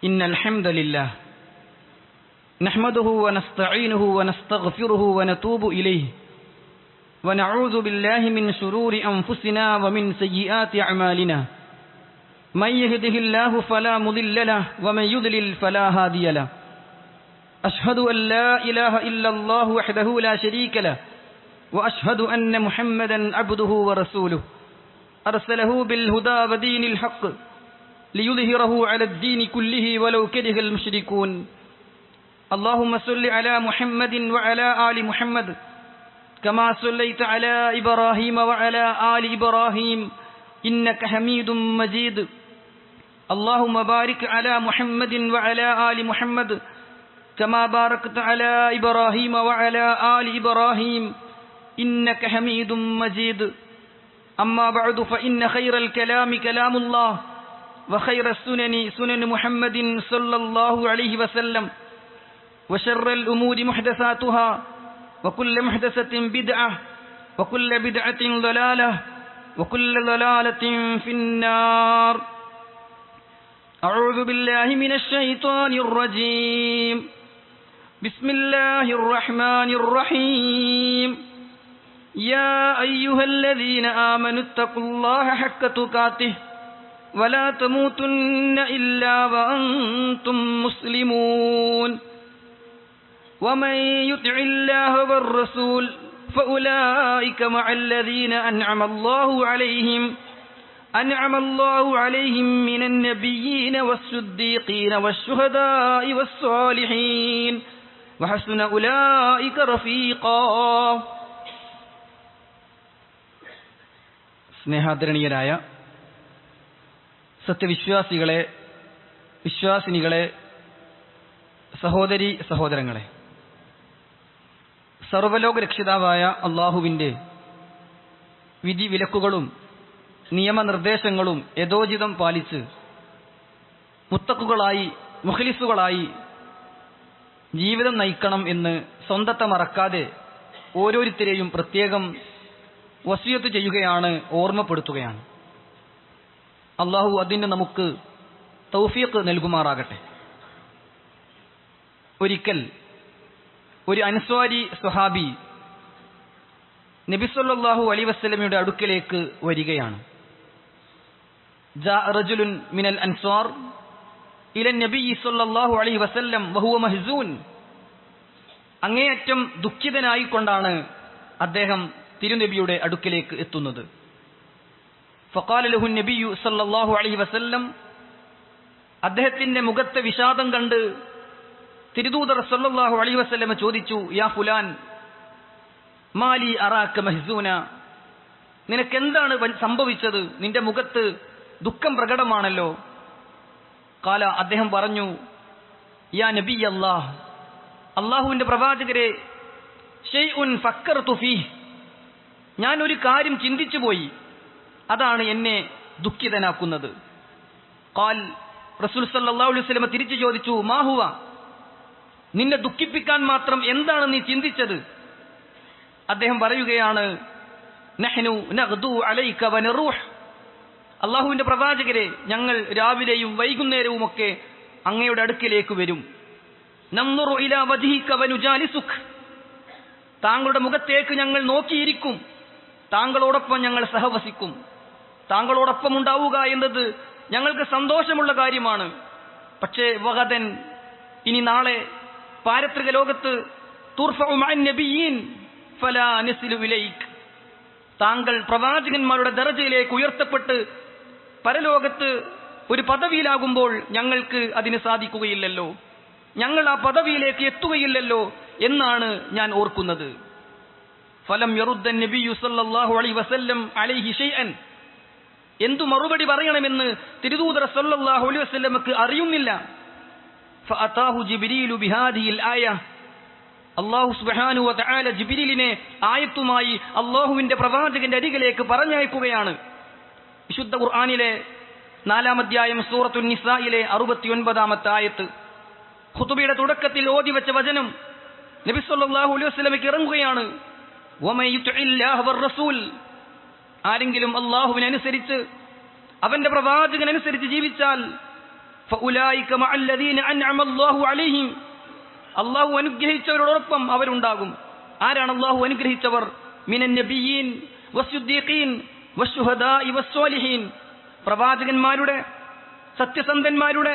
إن الحمد لله نحمده ونستعينه ونستغفره ونتوب إليه ونعوذ بالله من شرور أنفسنا ومن سيئات أعمالنا من يهده الله فلا مضل له ومن يضلل فلا هادي له أشهد أن لا إله إلا الله وحده لا شريك له وأشهد أن محمدا عبده ورسوله أرسله بالهدى ودين الحق ليظهره على الدين كله ولو كره المشركون اللهم صل على محمد وعلى آل محمد كما صليت على إبراهيم وعلى آل إبراهيم إنك حميد مجيد اللهم بارك على محمد وعلى آل محمد كما باركت على إبراهيم وعلى آل إبراهيم إنك حميد مجيد أما بعد فإن خير الكلام كلام الله وخير السنن سنن محمد صلى الله عليه وسلم وشر الأمور محدثاتها وكل محدثة بدعة وكل بدعة ضلالة وكل ضلالة في النار أعوذ بالله من الشيطان الرجيم بسم الله الرحمن الرحيم يا أيها الذين آمنوا اتقوا الله حق تقاته ولا تموتن إلا وأنتم مسلمون ومن يطع الله والرسول فأولئك مع الذين أنعم الله عليهم من النبيين والصديقين والشهداء والصالحين وحسن أولئك رفيقا. സ്നേഹാദരണീയരായ സത്യവിശ്വാസികളെ, വിശ്വാസിനികളെ, സഹോദരീ സഹോദരങ്ങളെ, സർവ്വലോക രക്ഷിതാവായ അള്ളാഹുവിൻ്റെ വിധി വിലക്കുകളും നിയമനിർദ്ദേശങ്ങളും യഥോചിതം പാലിച്ച് മുത്തഖുകളായി മുഖ്ലിസുകളായി ജീവിതം നയിക്കണം എന്ന് സ്വന്തത്തെ മറക്കാതെ ഓരോരുത്തരെയും പ്രത്യേകം വസിയത്ത് ചെയ്യുകയാണ്, ഓർമ്മപ്പെടുത്തുകയാണ്. അള്ളാഹു അതിന് നമുക്ക് തൗഫീഖ് നൽകുമാറാകട്ടെ. ഒരിക്കൽ ഒരു അൻസ്വാരി സ്വഹാബി നബി സല്ലല്ലാഹു അലൈഹി വസല്ലമയുടെ അടുക്കലേക്ക് വരികയാണ്. ജാഅ റജുലുൻ മിനൽ അൻസ്വാർ ഇല നബി സല്ലല്ലാഹു അലൈഹി വസല്ലം വഹുവ മഹ്സൂൻ. അങ്ങേയറ്റം ദുഃഖിതനായിക്കൊണ്ടാണ് അദ്ദേഹം തിരുനബിയുടെ അടുക്കലേക്ക് എത്തുന്നത്. ഫഖാല ലഹു നബിയു സല്ലല്ലാഹു അലൈഹി വസല്ലം, അദ്ദേഹത്തിന്റെ മുഖത്തെ വിഷാദം കണ്ട് തിരുദൂതർ സല്ലല്ലാഹു അലൈഹി വസല്ലം ചോദിച്ചു, യാ ഫുലാൻ മാലി അറാക മഹ്സൂന, നിനക്കെന്താണ് സംഭവിച്ചത്? നിന്റെ മുഖത്ത് ദുഃഖം പ്രകടമാണല്ലോ. ഖാല, അദ്ദേഹം പറഞ്ഞു, യാ നബി അല്ലാഹ്, അല്ലാഹുവിന്റെ പ്രവാചകരെ, ഷൈഉൻ ഫക്കർതു ഫീഹ്, ഞാൻ ഒരു കാര്യം ചിന്തിച്ചു പോയി, അതാണ് എന്നെ ദുഃഖിതനാക്കുന്നത്. ഖാൽ, റസൂൽ സല്ലല്ലാഹു അലൈഹി വസല്ലം തിരിച്ചു ചോദിച്ചു, മാ ഹുവ, നിന്നെ ദുഃഖിപ്പിക്കാൻ മാത്രം എന്താണ് നീ ചിന്തിച്ചത്? അദ്ദേഹം പറയുകയാണ്, നഹ്നു നഗ്ദു അലൈക വനറൂഹ്, അല്ലാഹുവിന്റെ പ്രവാചകരെ, ഞങ്ങൾ രാവിലെയും വൈകുന്നേരവുമൊക്കെ അങ്ങയുടെ അടുക്കിലേക്ക് വരും. നൻദുറു ഇലാ വജ്ഹിക വനുജാലിസുക്, താങ്കളുടെ മുഖത്തേക്ക് ഞങ്ങൾ നോക്കിയിരിക്കും, താങ്കളോടൊപ്പം ഞങ്ങൾ സഹവസിക്കും. താങ്കളോടൊപ്പം ഉണ്ടാവുക എന്നത് ഞങ്ങൾക്ക് സന്തോഷമുള്ള കാര്യമാണ്. പക്ഷേ വഗദൻ, ഇനി നാളെ പാരത്രിക ലോകത്ത് തുർഫഉ മഅൻ നബിയ്യീൻ ഫലാ നസിലു ഇലൈക്, താങ്കൾ പ്രവാചകന്മാരുടെ ദറജയിലേക്ക് ഉയർത്തപ്പെട്ട് പരലോകത്ത് ഒരു പദവിയിലാകുമ്പോൾ ഞങ്ങൾക്ക് അതിന് സാധിക്കുകയില്ലല്ലോ, ഞങ്ങൾ ആ പദവിയിലേക്ക് എത്തുകയില്ലല്ലോ എന്നാണ് ഞാൻ ഓർക്കുന്നത്. ഫലം യറുദ്ദ നബിയു സല്ലല്ലാഹു അലൈഹി വസല്ലം അലൈഹി ഷൈഅൻ, എന്തു മറുപടി പറയണമെന്ന് തിരുദൂതർ സല്ലല്ലാഹു അലൈഹി വസല്ലമക്ക് അറിയുന്നില്ല. ഫഅതാഹു ജിബ്രീലു ബിഹാദിഹിൽ ആയ, അല്ലാഹു സുബ്ഹാനഹു വ തആല ജിബ്രീലിനെ ആയത്തുമായി അല്ലാഹുവിന്റെ പ്രവാചകന്റെ അരികിലേക്ക് പറഞ്ഞയക്കുകയാണ്. വിശുദ്ധ ഖുർആനിലെ 4-ാം അധ്യായം സൂറത്തുൻ നിസായിലെ 69-ാമത്തെ ആയത്ത്, ഖുതുബയുടെ തുടക്കത്തിൽ ഓതി വെച്ച വചനം നബി സല്ലല്ലാഹു അലൈഹി വസല്ലമയ്ക്ക് ഇറങ്ങുകയാണ്. വമൻ യുതിഇല്ലാഹ വർ-റസൂൽ, ആരെങ്കിലും അല്ലാഹുവിനെ അനുസരിച്ച് അവന്റെ പ്രവാചകനനുസരിച്ച് ജീവിച്ചാൽ ഫഉലൈക മഅല്ലദീന അൻഅമ അല്ലാഹു അലൈഹിം, അല്ലാഹു അനുഗ്രഹിച്ചവരോടൊപ്പം അവരുണ്ടാകും. ആരാണ് അല്ലാഹു അനുഗ്രഹിച്ചവർ? മിനൻ നബിയ്യീൻ വസ്സുദ്ദീഖീൻ വശുഹദാഇ വസ്സാലിഹീൻ, പ്രവാചകന്മാരുടെ, സത്യസന്ധന്മാരുടെ,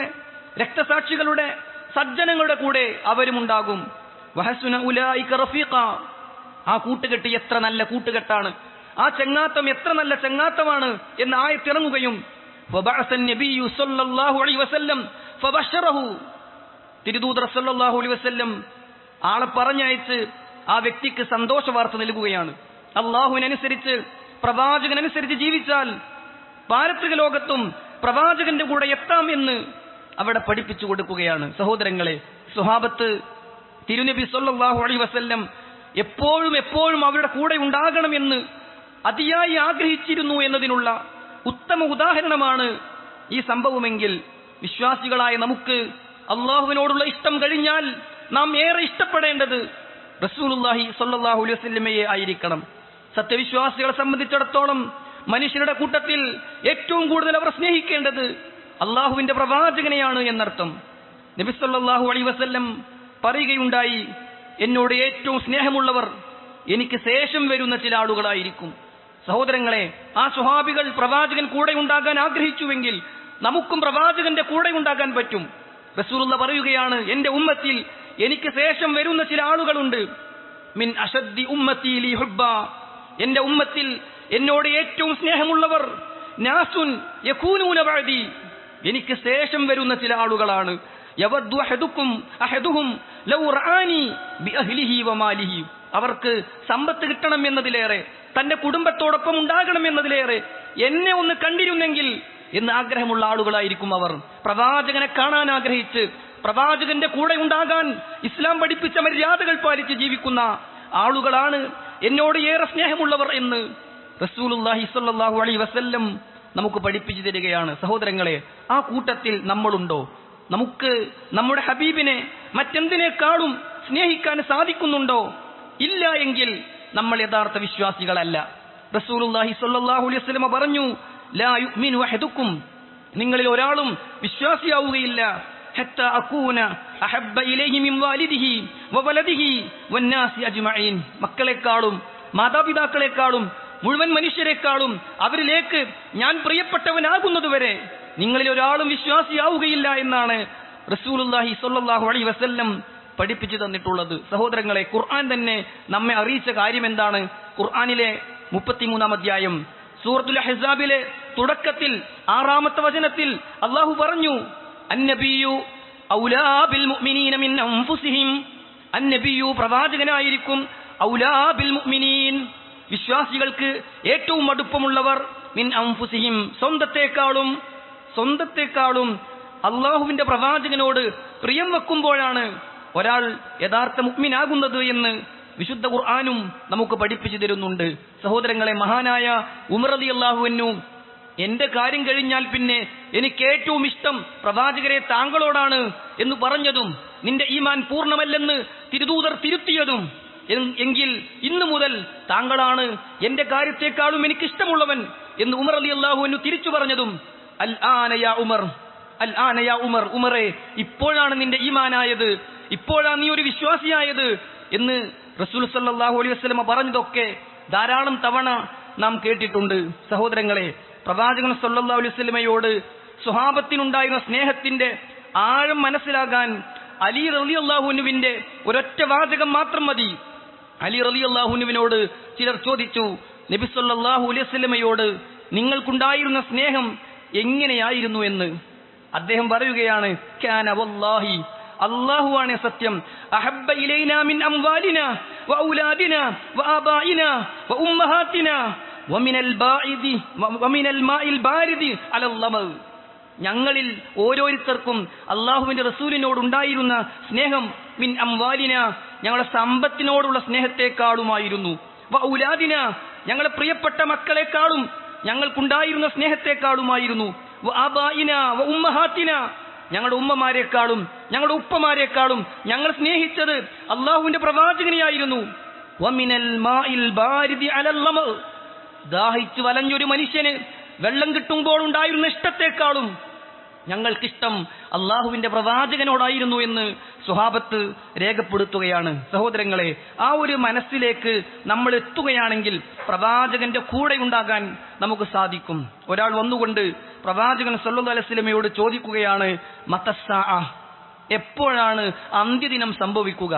രക്തസാക്ഷികളുടെ, സജ്ജനങ്ങളുടെ കൂടെ അവരുമുണ്ടാകും. വഹസുന ഉലൈക റഫീഖ, ആ കൂട്ടുകെട്ട് എത്ര നല്ല കൂട്ടുകെട്ടാണ്, ആ ചങ്ങാത്തം എത്ര നല്ല ചങ്ങാത്തമാണ് എന്ന ആയത്തിറങ്ങുകയും വബഅസൻ നബിയ്യു സല്ലല്ലാഹു അലൈഹി വസല്ലം ഫബശറഹു, തിരുദൂതർ സല്ലല്ലാഹു അലൈഹി വസല്ലം ആളെ പറഞ്ഞയച്ച് ആ വ്യക്തിക്ക് സന്തോഷ വാർത്ത നൽകുകയാണ്. അല്ലാഹുവിനനുസരിച്ച് പ്രവാചകനനുസരിച്ച് ജീവിച്ചാൽ പാരത്രിക ലോകത്തും പ്രവാചകന്റെ കൂടെ എത്താം എന്ന് അവിടെ പഠിപ്പിച്ചു കൊടുക്കുകയാണ്. സഹോദരങ്ങളെ, സ്വഹാബത്ത് തിരുനബി സല്ലല്ലാഹു അലൈഹി വസല്ലം എപ്പോഴും എപ്പോഴും അവരുടെ കൂടെ ഉണ്ടാകണമെന്ന് അതിയായി ആഗ്രഹിച്ചിരുന്നു എന്നതിനുള്ള ഉത്തമ ഉദാഹരണമാണ് ഈ സംഭവമെങ്കിൽ വിശ്വാസികളായ നമുക്ക് അള്ളാഹുവിനോടുള്ള ഇഷ്ടം കഴിഞ്ഞാൽ നാം ഏറെ ഇഷ്ടപ്പെടേണ്ടത് റസൂലുള്ളാഹി സ്വല്ലല്ലാഹു അലൈഹി വസല്ലമയെ ആയിരിക്കണം. സത്യവിശ്വാസികളെ സംബന്ധിച്ചിടത്തോളം മനുഷ്യരുടെ കൂട്ടത്തിൽ ഏറ്റവും കൂടുതൽ അവർ സ്നേഹിക്കേണ്ടത് അള്ളാഹുവിന്റെ പ്രവാചകനെയാണ് എന്നർത്ഥം. നബി സല്ലല്ലാഹു അലൈഹി വസല്ലം പറയുകയുണ്ടായി, എന്നോട് ഏറ്റവും സ്നേഹമുള്ളവർ എനിക്ക് ശേഷം വരുന്ന ചില ആളുകളായിരിക്കും. സഹോദരങ്ങളെ, ആ സ്വഹാബികൾ പ്രവാചകൻ കൂടെ ഉണ്ടാകാൻ ആഗ്രഹിച്ചുവെങ്കിൽ നമുക്കും പ്രവാചകന്റെ കൂടെ ഉണ്ടാകാൻ പറ്റും. റസൂലുള്ള പറയുകയാണ്, എന്റെ ഉമ്മത്തിൽ എനിക്ക് ശേഷം വരുന്ന ചില ആളുകളുണ്ട്. മിൻ അശദ്ദി ഉമ്മത്തി ലി ഹുബ്ബ, എന്റെ ഉമ്മത്തിൽ എന്നോട് ഏറ്റവും സ്നേഹമുള്ളവർ നാസുൻ യകൂനൂന ബഅദി, എനിക്ക് ശേഷം വരുന്ന ചില ആളുകളാണ്. യവദ്ദു അഹദുഹും ലൗ റആനി ബിഅഹ്ലിഹി വമാലിഹി, അവർക്ക് സമ്പത്ത് കിട്ടണം എന്നതിലേറെ, തന്റെ കുടുംബത്തോടൊപ്പം ഉണ്ടാകണം എന്നതിലേറെ എന്നെ ഒന്ന് കണ്ടിരുന്നെങ്കിൽ എന്ന് ആഗ്രഹമുള്ള ആളുകളായിരിക്കും അവർ. പ്രവാചകനെ കാണാൻ ആഗ്രഹിച്ച് പ്രവാചകന്റെ കൂടെ ഉണ്ടാകാൻ ഇസ്ലാം പഠിപ്പിച്ച മര്യാദകൾ പാലിച്ച് ജീവിക്കുന്ന ആളുകളാണ് എന്നോട് ഏറെ സ്നേഹമുള്ളവർ എന്ന് റസൂലുള്ളാഹി സ്വല്ലല്ലാഹു അലൈഹി വസല്ലം നമുക്ക് പഠിപ്പിച്ചു തരികയാണ്. സഹോദരങ്ങളെ, ആ കൂട്ടത്തിൽ നമ്മളുണ്ടോ? നമുക്ക് നമ്മുടെ ഹബീബിനെ മറ്റെന്തിനേക്കാളും സ്നേഹിക്കാൻ സാധിക്കുന്നുണ്ടോ? ഇല്ല എങ്കിൽ നമ്മൾ യഥാർത്ഥ വിശ്വാസികളല്ല. റസൂലുള്ളാഹി സ്വല്ലല്ലാഹു അലൈഹി വസല്ലം പറഞ്ഞു, ലാ യുഅ്മിനു അഹദുക്കും, നിങ്ങളിൽ ഒരാളും വിശ്വാസിയാവുകയില്ല ഹത്താ അകൂന അഹബ്ബ ഇലൈഹി മിൻ വാലിദിഹി വവലദിഹി വന്നാസി അജ്മഈൻ, മക്കളെക്കാളും മാതാപിതാക്കളെക്കാളും മുഴുവൻ മനുഷ്യരെക്കാളും അവരിലേക്ക് ഞാൻ പ്രിയപ്പെട്ടവനാകുന്നതുവരെ നിങ്ങളിൽ ഒരാളും വിശ്വാസിയാവുകയില്ല എന്നാണ് റസൂലുള്ളാഹി സ്വല്ലല്ലാഹു അലൈഹി വസല്ലം പഠിപ്പിച്ചു തന്നിട്ടുള്ളത്. സഹോദരങ്ങളെ, ഖുർആൻ തന്നെ നമ്മെ അറിയിച്ച കാര്യം എന്താണ്? ഖുർആനിലെ 33-ാം അധ്യായം സൂറത്തുൽ അഹ്സാബിലെ തുടക്കത്തിൽ 6-ാമത്തെ വചനത്തിൽ അല്ലാഹു പറഞ്ഞു, അന്നബിയു ഔലാ ബിൽ മുഅ്മിനീന മിൻ അൻഫുസിഹിം, അന്നബിയു പ്രവാചകനായിരിക്കും, ഔലാ ബിൽ മുഅ്മിനീൻ വിശ്വാസികൾക്ക് ഏറ്റവും അടുപ്പമുള്ളവർ, മിൻ അൻഫുസിഹിം സ്വന്തത്തെക്കാളും അള്ളാഹുവിന്റെ പ്രവാചകനോട് പ്രിയം വെക്കുമ്പോഴാണ് ഒരാൾ യഥാർത്ഥ മുഅ്മിനാകുന്നത് എന്ന് വിശുദ്ധ ഖുർആനും നമുക്ക് പഠിപ്പിച്ചു തരുന്നുണ്ട്. സഹോദരങ്ങളെ, മഹാനായ ഉമർ റളിയല്ലാഹു അൻഹു എന്റെ കാര്യം കഴിഞ്ഞാൽ പിന്നെ എനിക്ക് ഏറ്റവും ഇഷ്ടം പ്രവാചകരെ താങ്കളോടാണ് എന്ന് പറഞ്ഞതും നിന്റെ ഈമാൻ പൂർണ്ണമല്ലെന്ന് തിരുദൂതർ തിരുത്തിയതും, എങ്കിൽ ഇന്നു മുതൽ താങ്കളാണ് എന്റെ കാര്യത്തെക്കാളും എനിക്കിഷ്ടമുള്ളവൻ എന്ന് ഉമർ റളിയല്ലാഹു അൻഹു തിരിച്ചു പറഞ്ഞതും, അൽ ആന യാ ഉമർ, ഉമറെ ഇപ്പോഴാണ് നിന്റെ ഈമാനായത്, ഇപ്പോഴാണ് നീ ഒരു വിശ്വാസിയായത് എന്ന് റസൂൽ സല്ലല്ലാഹു അലൈഹി വസല്ലം പറഞ്ഞതൊക്കെ ധാരാളം തവണ നാം കേട്ടിട്ടുണ്ട്. സഹോദരങ്ങളെ, പ്രവാചകൻ സല്ലല്ലാഹു അലൈഹി വസല്ലമയോട് സ്വഹാബത്തിനുണ്ടായിരുന്ന സ്നേഹത്തിന്റെ ആഴം മനസ്സിലാകാൻ അലി റളിയല്ലാഹു അൻഹുവിന്റെ ഒരൊറ്റ വാചകം മാത്രം മതി. അലി റളിയല്ലാഹു അൻഹുവിനോട് ചിലർ ചോദിച്ചു, നബി സല്ലല്ലാഹു അലൈഹി വസല്ലമയോട് നിങ്ങൾക്കുണ്ടായിരുന്ന സ്നേഹം എങ്ങനെയായിരുന്നു എന്ന്. അദ്ദേഹം പറയുകയാണ്, കാന വല്ലാഹി, അല്ലാഹുവാണ് സത്യം, അഹബ്ബ ഇലൈനാ മിൻ അംവാലിനാ വഔലാദിനാ വആബാഇനാ വഉമ്മഹാത്തിനാ വമിനൽ മാഇൽ ബാരിദി അലൽ ലമ, ഞങ്ങളിൽ ഓരോരുത്തർക്കും അല്ലാഹുവിന്റെ റസൂലിനോടുണ്ടായിരുന്ന സ്നേഹം മിൻ അംവാലിനാ, ഞങ്ങളുടെ സമ്പത്തിനോടുള്ള സ്നേഹത്തെക്കാളുമായിരുന്നു, വഔലാദിനാ, ഞങ്ങളുടെ പ്രിയപ്പെട്ട മക്കളെക്കാളും ഞങ്ങൾക്കുണ്ടായിരുന്ന സ്നേഹത്തെക്കാളുമായിരുന്നു, വആബാഇനാ വഉമ്മഹാത്തിനാ, ഞങ്ങളുടെ ഉമ്മമാരെക്കാളും ഞങ്ങളുടെ ഉപ്പമാരെക്കാളും ഞങ്ങൾ സ്നേഹിച്ചത് അള്ളാഹുവിന്റെ പ്രവാചകനെയായിരുന്നു. വമിനൽ മാഇൽ ബാരിദി അലൽ ലമ, ദാഹിച്ചു വലഞ്ഞൊരു മനുഷ്യന് വെള്ളം കിട്ടുമ്പോൾ ഉണ്ടായിരുന്ന ഇഷ്ടത്തെക്കാളും ഞങ്ങൾക്കിഷ്ടം അള്ളാഹുവിന്റെ പ്രവാചകനോടായിരുന്നു എന്ന് സ്വഹാബത്ത് രേഖപ്പെടുത്തുകയാണ്. സഹോദരങ്ങളെ, ആ ഒരു മനസ്സിലേക്ക് നമ്മൾ എത്തുകയാണെങ്കിൽ പ്രവാചകന്റെ കൂടെ ഉണ്ടാകാൻ നമുക്ക് സാധിക്കും. ഒരാൾ വന്നുകൊണ്ട് പ്രവാചകൻ സല്ലല്ലാഹു അലൈഹി വസല്ലമയോട് ചോദിക്കുകയാണ്, മതസ്സാഅ, എപ്പോഴാണ് അന്ത്യദിനം സംഭവിക്കുക?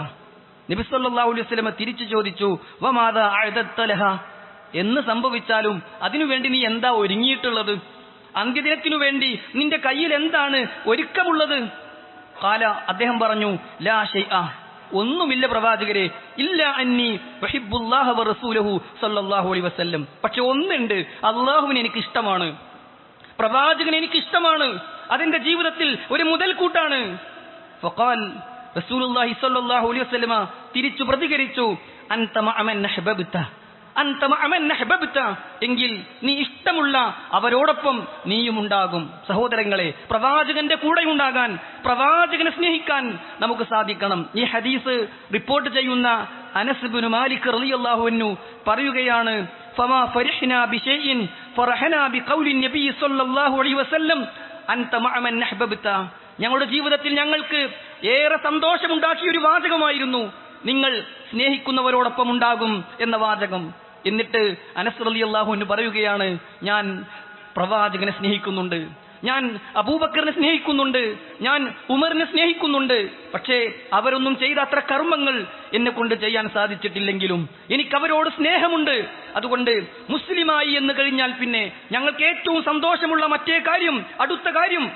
നബി സല്ലല്ലാഹു അലൈഹി വസല്ലമ തിരിച്ചു ചോദിച്ചു, വമാദാ അഅദത്ത ലഹ, എന്ന് സംഭവിച്ചാലും അതിനുവേണ്ടി നീ എന്താ ഒരുങ്ങിയിട്ടുള്ളത്? അന്ത്യദിനത്തിനു വേണ്ടി നിന്റെ കയ്യിൽ എന്താണ് ഒരുക്കമുള്ളത്? ഖാല, അദ്ദേഹം പറഞ്ഞു, ലാ ശൈഅ, ഒന്നുമില്ല പ്രവാചകരെ, ഇല്ല അന്നി വഹിബ്ബുല്ലാഹ വറസൂലഹു സല്ലല്ലാഹു അലൈഹി വസല്ലം, പക്ഷെ ഒന്നുണ്ട്, അള്ളാഹുവിനെ എനിക്ക് ഇഷ്ടമാണ്, പ്രവാചകൻ എനിക്ക് ഇഷ്ടമാണ്, അതെന്റെ ജീവിതത്തിൽ ഒരു മുതൽക്കൂട്ടാണ്. ഫഖാൽ, റസൂലുള്ളാഹി സ്വല്ലല്ലാഹു അലൈഹി വസല്ലമ തിരിച്ചു പ്രതികരിച്ചു, അൻത മഅമൻ അഹ്ബബ്ത, അൻത മഅമൻ അഹ്ബബ്ത, എങ്കിൽ നീ ഇഷ്ടമുള്ള അവരോടൊപ്പം നീയും ഉണ്ടാകും. സഹോദരങ്ങളെ, പ്രവാചകന്റെ കൂടെ ഉണ്ടാകാൻ, പ്രവാചകനെ സ്നേഹിക്കാൻ നമുക്ക് സാധിക്കണം. ഈ ഹദീസ് റിപ്പോർട്ട് ചെയ്യുന്ന അനസ് ഇബ്നു മാലിക് റളിയല്ലാഹു അൻഹു പറയുകയാണ്, ഫമാ ഫരിഹ്നാ ബിശൈഇൻ ഫറഹനാ ബിഖൗലി നബി സ്വല്ലല്ലാഹു അലൈഹി വസല്ലം അൻത മഅമൻ അഹ്ബബ്ത, ഞങ്ങളുടെ ജീവിതത്തിൽ ഞങ്ങൾക്ക് ഏറെ സന്തോഷമുണ്ടാക്കിയ ഒരു വാചകമായിരുന്നു നിങ്ങൾ സ്നേഹിക്കുന്നവരോടൊപ്പം ഉണ്ടാകും എന്ന വാചകം. എന്നിട്ട് അനസ് റളിയല്ലാഹു അൻഹു പറയുകയാണ്, ഞാൻ പ്രവാചകനെ സ്നേഹിക്കുന്നുണ്ട്, ഞാൻ അബൂബക്കറിനെ സ്നേഹിക്കുന്നുണ്ട്, ഞാൻ ഉമറിനെ സ്നേഹിക്കുന്നുണ്ട്, പക്ഷേ അവരൊന്നും ചെയ്ത അത്ര കർമ്മങ്ങൾ എന്നെ കൊണ്ട് ചെയ്യാൻ സാധിച്ചിട്ടില്ലെങ്കിലും എനിക്കവരോട് സ്നേഹമുണ്ട്. അതുകൊണ്ട് മുസ്ലിമായി എന്ന് കഴിഞ്ഞാൽ പിന്നെ ഞങ്ങൾക്ക് ഏറ്റവും സന്തോഷമുള്ള മറ്റേ കാര്യം, അടുത്ത കാര്യം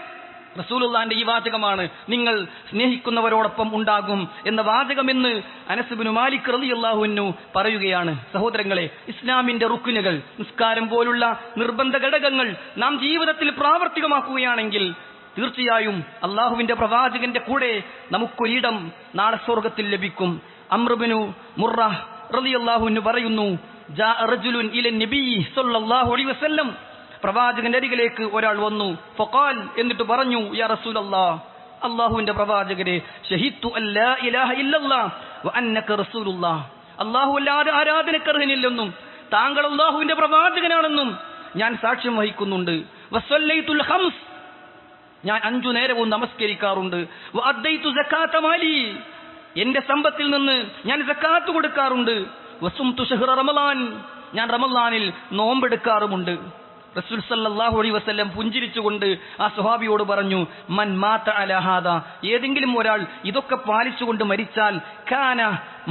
റസൂലുള്ളാഹിന്റെ ഈ വാചകമാണ്, നിങ്ങൾ സ്നേഹിക്കുന്നവരോടൊപ്പം ഉണ്ടാകും എന്ന വാചകമെന്ന് അനസ് ഇബ്നു മാലിക് റളിയല്ലാഹു അൻഹു പറയുകയാണ്. സഹോദരങ്ങളെ, ഇസ്ലാമിന്റെ റുക്നുകൾ, നിസ്കാരം പോലുള്ള നിർബന്ധ ഘടകങ്ങൾ നാം ജീവിതത്തിൽ പ്രാവർത്തികമാക്കുകയാണെങ്കിൽ തീർച്ചയായും അള്ളാഹുവിന്റെ പ്രവാചകന്റെ കൂടെ നമുക്കൊരിടം നാളെ സ്വർഗ്ഗത്തിൽ ലഭിക്കും. അംർ ഇബ്നു മുറ റളിയല്ലാഹു അൻഹു പറയുന്നു, ജാഅ റജുലുൻ ഇല നബി സ്വല്ലല്ലാഹു അലൈഹി വസല്ലം, പ്രവാചകന്റെ അരികിലേക്ക് ഒരാൾ വന്നു. ഫഖാൽ, എന്നിട്ട് പറഞ്ഞു, യാ റസൂലല്ലാഹ്, അല്ലാഹുവിന്റെ പ്രവാചകരെ, ഷഹിദ്തു അല്ലാ ഇലാഹ ഇല്ലല്ലാഹ് വ അന്നക റസൂലുള്ളാഹ്, അല്ലാഹു അല്ലാതെ ആരാധനക്കർഹനില്ലെന്നും താങ്കൾ അല്ലാഹുവിന്റെ പ്രവാചകനാണെന്നും ഞാൻ സാക്ഷ്യം വഹിക്കുന്നുണ്ട്. വസല്ലൈതുൽ ഖംസ്, ഞാൻ 5 നേരവും നമസ്കരിക്കാറുണ്ട്. വ അദ്ദൈതു സകാത മാലി, എന്റെ സമ്പത്തിൽ നിന്ന് ഞാൻ സകാത്ത് കൊടുക്കാറുണ്ട്. വസുംതു ശഹ്റ റമളാൻ, ഞാൻ റമളാനിൽ നോമ്പെടുക്കാറുമുണ്ട്. റസൂൽ സല്ലല്ലാഹു അലൈഹി വസല്ലം പുഞ്ചിരിച്ചുകൊണ്ട് ആ സ്വഹാബിയോട് പറഞ്ഞു, മൻ മാത അലാ ഹാദാ, ഏതെങ്കിലും ഒരാൾ ഇതൊക്കെ പാലിച്ചുകൊണ്ട് മരിച്ചാൽ, കാന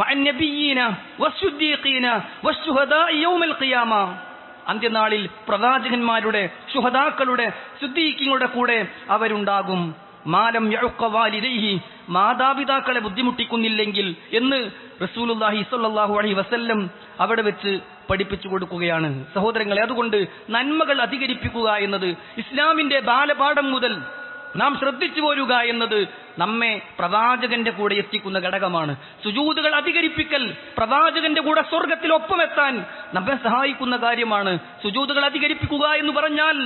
മഅൻ നബിയ്യീന വസ്സുദ്ദീഖീന വശുഹദാഇ യൗമൽ ഖിയാമ, അന്ത്യനാളിൽ പ്രവാചകന്മാരുടെ, ശുഹദാക്കളുടെ, സിദ്ദീഖീങ്ങളുടെ കൂടെ അവരുണ്ടാകും. മാലം യഉഖ വാലിദൈഹി, മാതാപിതാക്കളെ ബുദ്ധിമുട്ടിക്കുന്നില്ലെങ്കിൽ എന്ന് റസൂലുള്ളാഹി സ്വല്ലല്ലാഹു അലൈഹി വസല്ലം അവിടെ വെച്ച് പഠിപ്പിച്ചു കൊടുക്കുകയാണ്. സഹോദരങ്ങളെ, അതുകൊണ്ട് നന്മകൾ അധികരിപ്പിക്കുക എന്നത് ഇസ്ലാമിന്റെ ബാലപാഠം മുതൽ നാം ശ്രദ്ധിച്ചു പോരുക എന്നത് നമ്മെ പ്രവാചകന്റെ കൂടെ എത്തിക്കുന്ന ഘടകമാണ്. സുജൂദുകൾ അധികരിപ്പിക്കൽ പ്രവാചകന്റെ കൂടെ സ്വർഗത്തിൽ ഒപ്പമെത്താൻ നമ്മെ സഹായിക്കുന്ന കാര്യമാണ്. സുജൂദുകൾ അധികരിപ്പിക്കുക എന്ന് പറഞ്ഞാൽ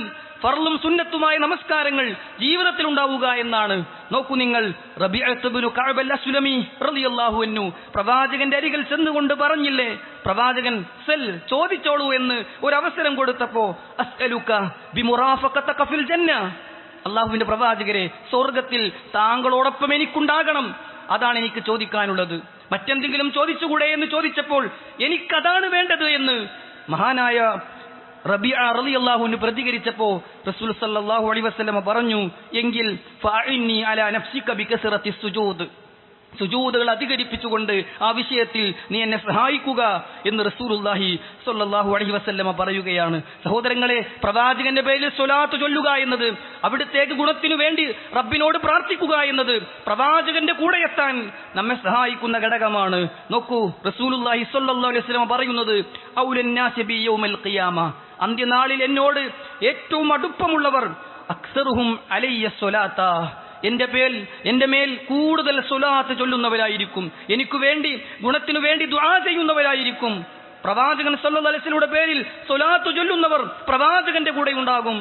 ഫർളും സുന്നത്തുമായ നമസ്കാരങ്ങൾ ജീവിതത്തിൽ ഉണ്ടാവുക എന്നാണ്. നോക്കൂ നിങ്ങൾ, റബീഅത്ത് ഇബ്നു കഅബ് അൽ-അസ്ലമി റളിയല്ലാഹു അൻഹു പ്രവാചകന്റെ അരികിൽ ചെന്നുകൊണ്ട് പറഞ്ഞില്ലേ, പ്രവാചകൻ സൽ, ചോദിച്ചോളൂ എന്ന് ഒരു അവസരം കൊടുത്തപ്പോ, അസ്അലുക ബിമുറാഫഖതക ഫിൽ ജന്ന, അല്ലാഹുവിന്റെ പ്രവാചകരെ, സ്വർഗ്ഗത്തിൽ താങ്കളോടൊപ്പം എനിക്കുണ്ടാകണം, അതാണ് എനിക്ക് ചോദിക്കാനുള്ളത്, മറ്റെന്തെങ്കിലും ചോദിച്ചുകൂടെ എന്ന് ചോദിച്ചപ്പോൾ എനിക്കതാണ് വേണ്ടത് എന്ന് മഹാനായ റബീഅ റളിയല്ലാഹു അൻഹു പ്രതികരിച്ചപ്പോൾ റസൂൽ സല്ലല്ലാഹു അലൈഹി വസല്ലം പറഞ്ഞു, എങ്കിൽ ഫഅഇന്നി അലാ നഫ്സിക ബികസറത്തി സുജൂദ്, സുജൂദുകൾ അധികരിപ്പിച്ചുകൊണ്ട് ആ വിഷയത്തിൽ നീ എന്നെ സഹായിക്കുക എന്ന് റസൂലുള്ളാഹി സ്വല്ലല്ലാഹു അലൈഹി വസല്ലമ പറയുകയാണ്. സഹോദരങ്ങളെ, പ്രവാചകന്റെ പേരിൽ സ്വലാത്ത് ചൊല്ലുക എന്നത്, അവിടുത്തേക്ക് ഗുണത്തിനു വേണ്ടി റബ്ബിനോട് പ്രാർത്ഥിക്കുക എന്നത് പ്രവാചകന്റെ കൂടെ എത്താൻ നമ്മെ സഹായിക്കുന്ന ഘടകമാണ്. നോക്കൂ, റസൂലുള്ളാഹി സ്വല്ലല്ലാഹു അലൈഹി വസല്ലമ പറയുന്നത്, ഔലന്നാസി ബി യൗമൽ ഖിയാമ, അന്ത്യനാളിൽ എന്നോട് ഏറ്റവും അടുപ്പമുള്ളവർ അക്സറുഹും അലയ്യ സ്വലാത്ത, എന്റെ മേൽ കൂടുതൽ സ്വലാത്ത് ചൊല്ലുന്നവരായിരിക്കും, എനിക്ക് വേണ്ടി, ഗുണത്തിനു വേണ്ടി ദുആ ചെയ്യുന്നവരായിരിക്കും. പ്രവാചകൻ സല്ലല്ലാഹു അലൈഹി വസല്ലമയുടെ പേരിൽ സ്വലാത്ത് ചൊല്ലുന്നവർ പ്രവാചകന്റെ കൂടെ ഉണ്ടാകും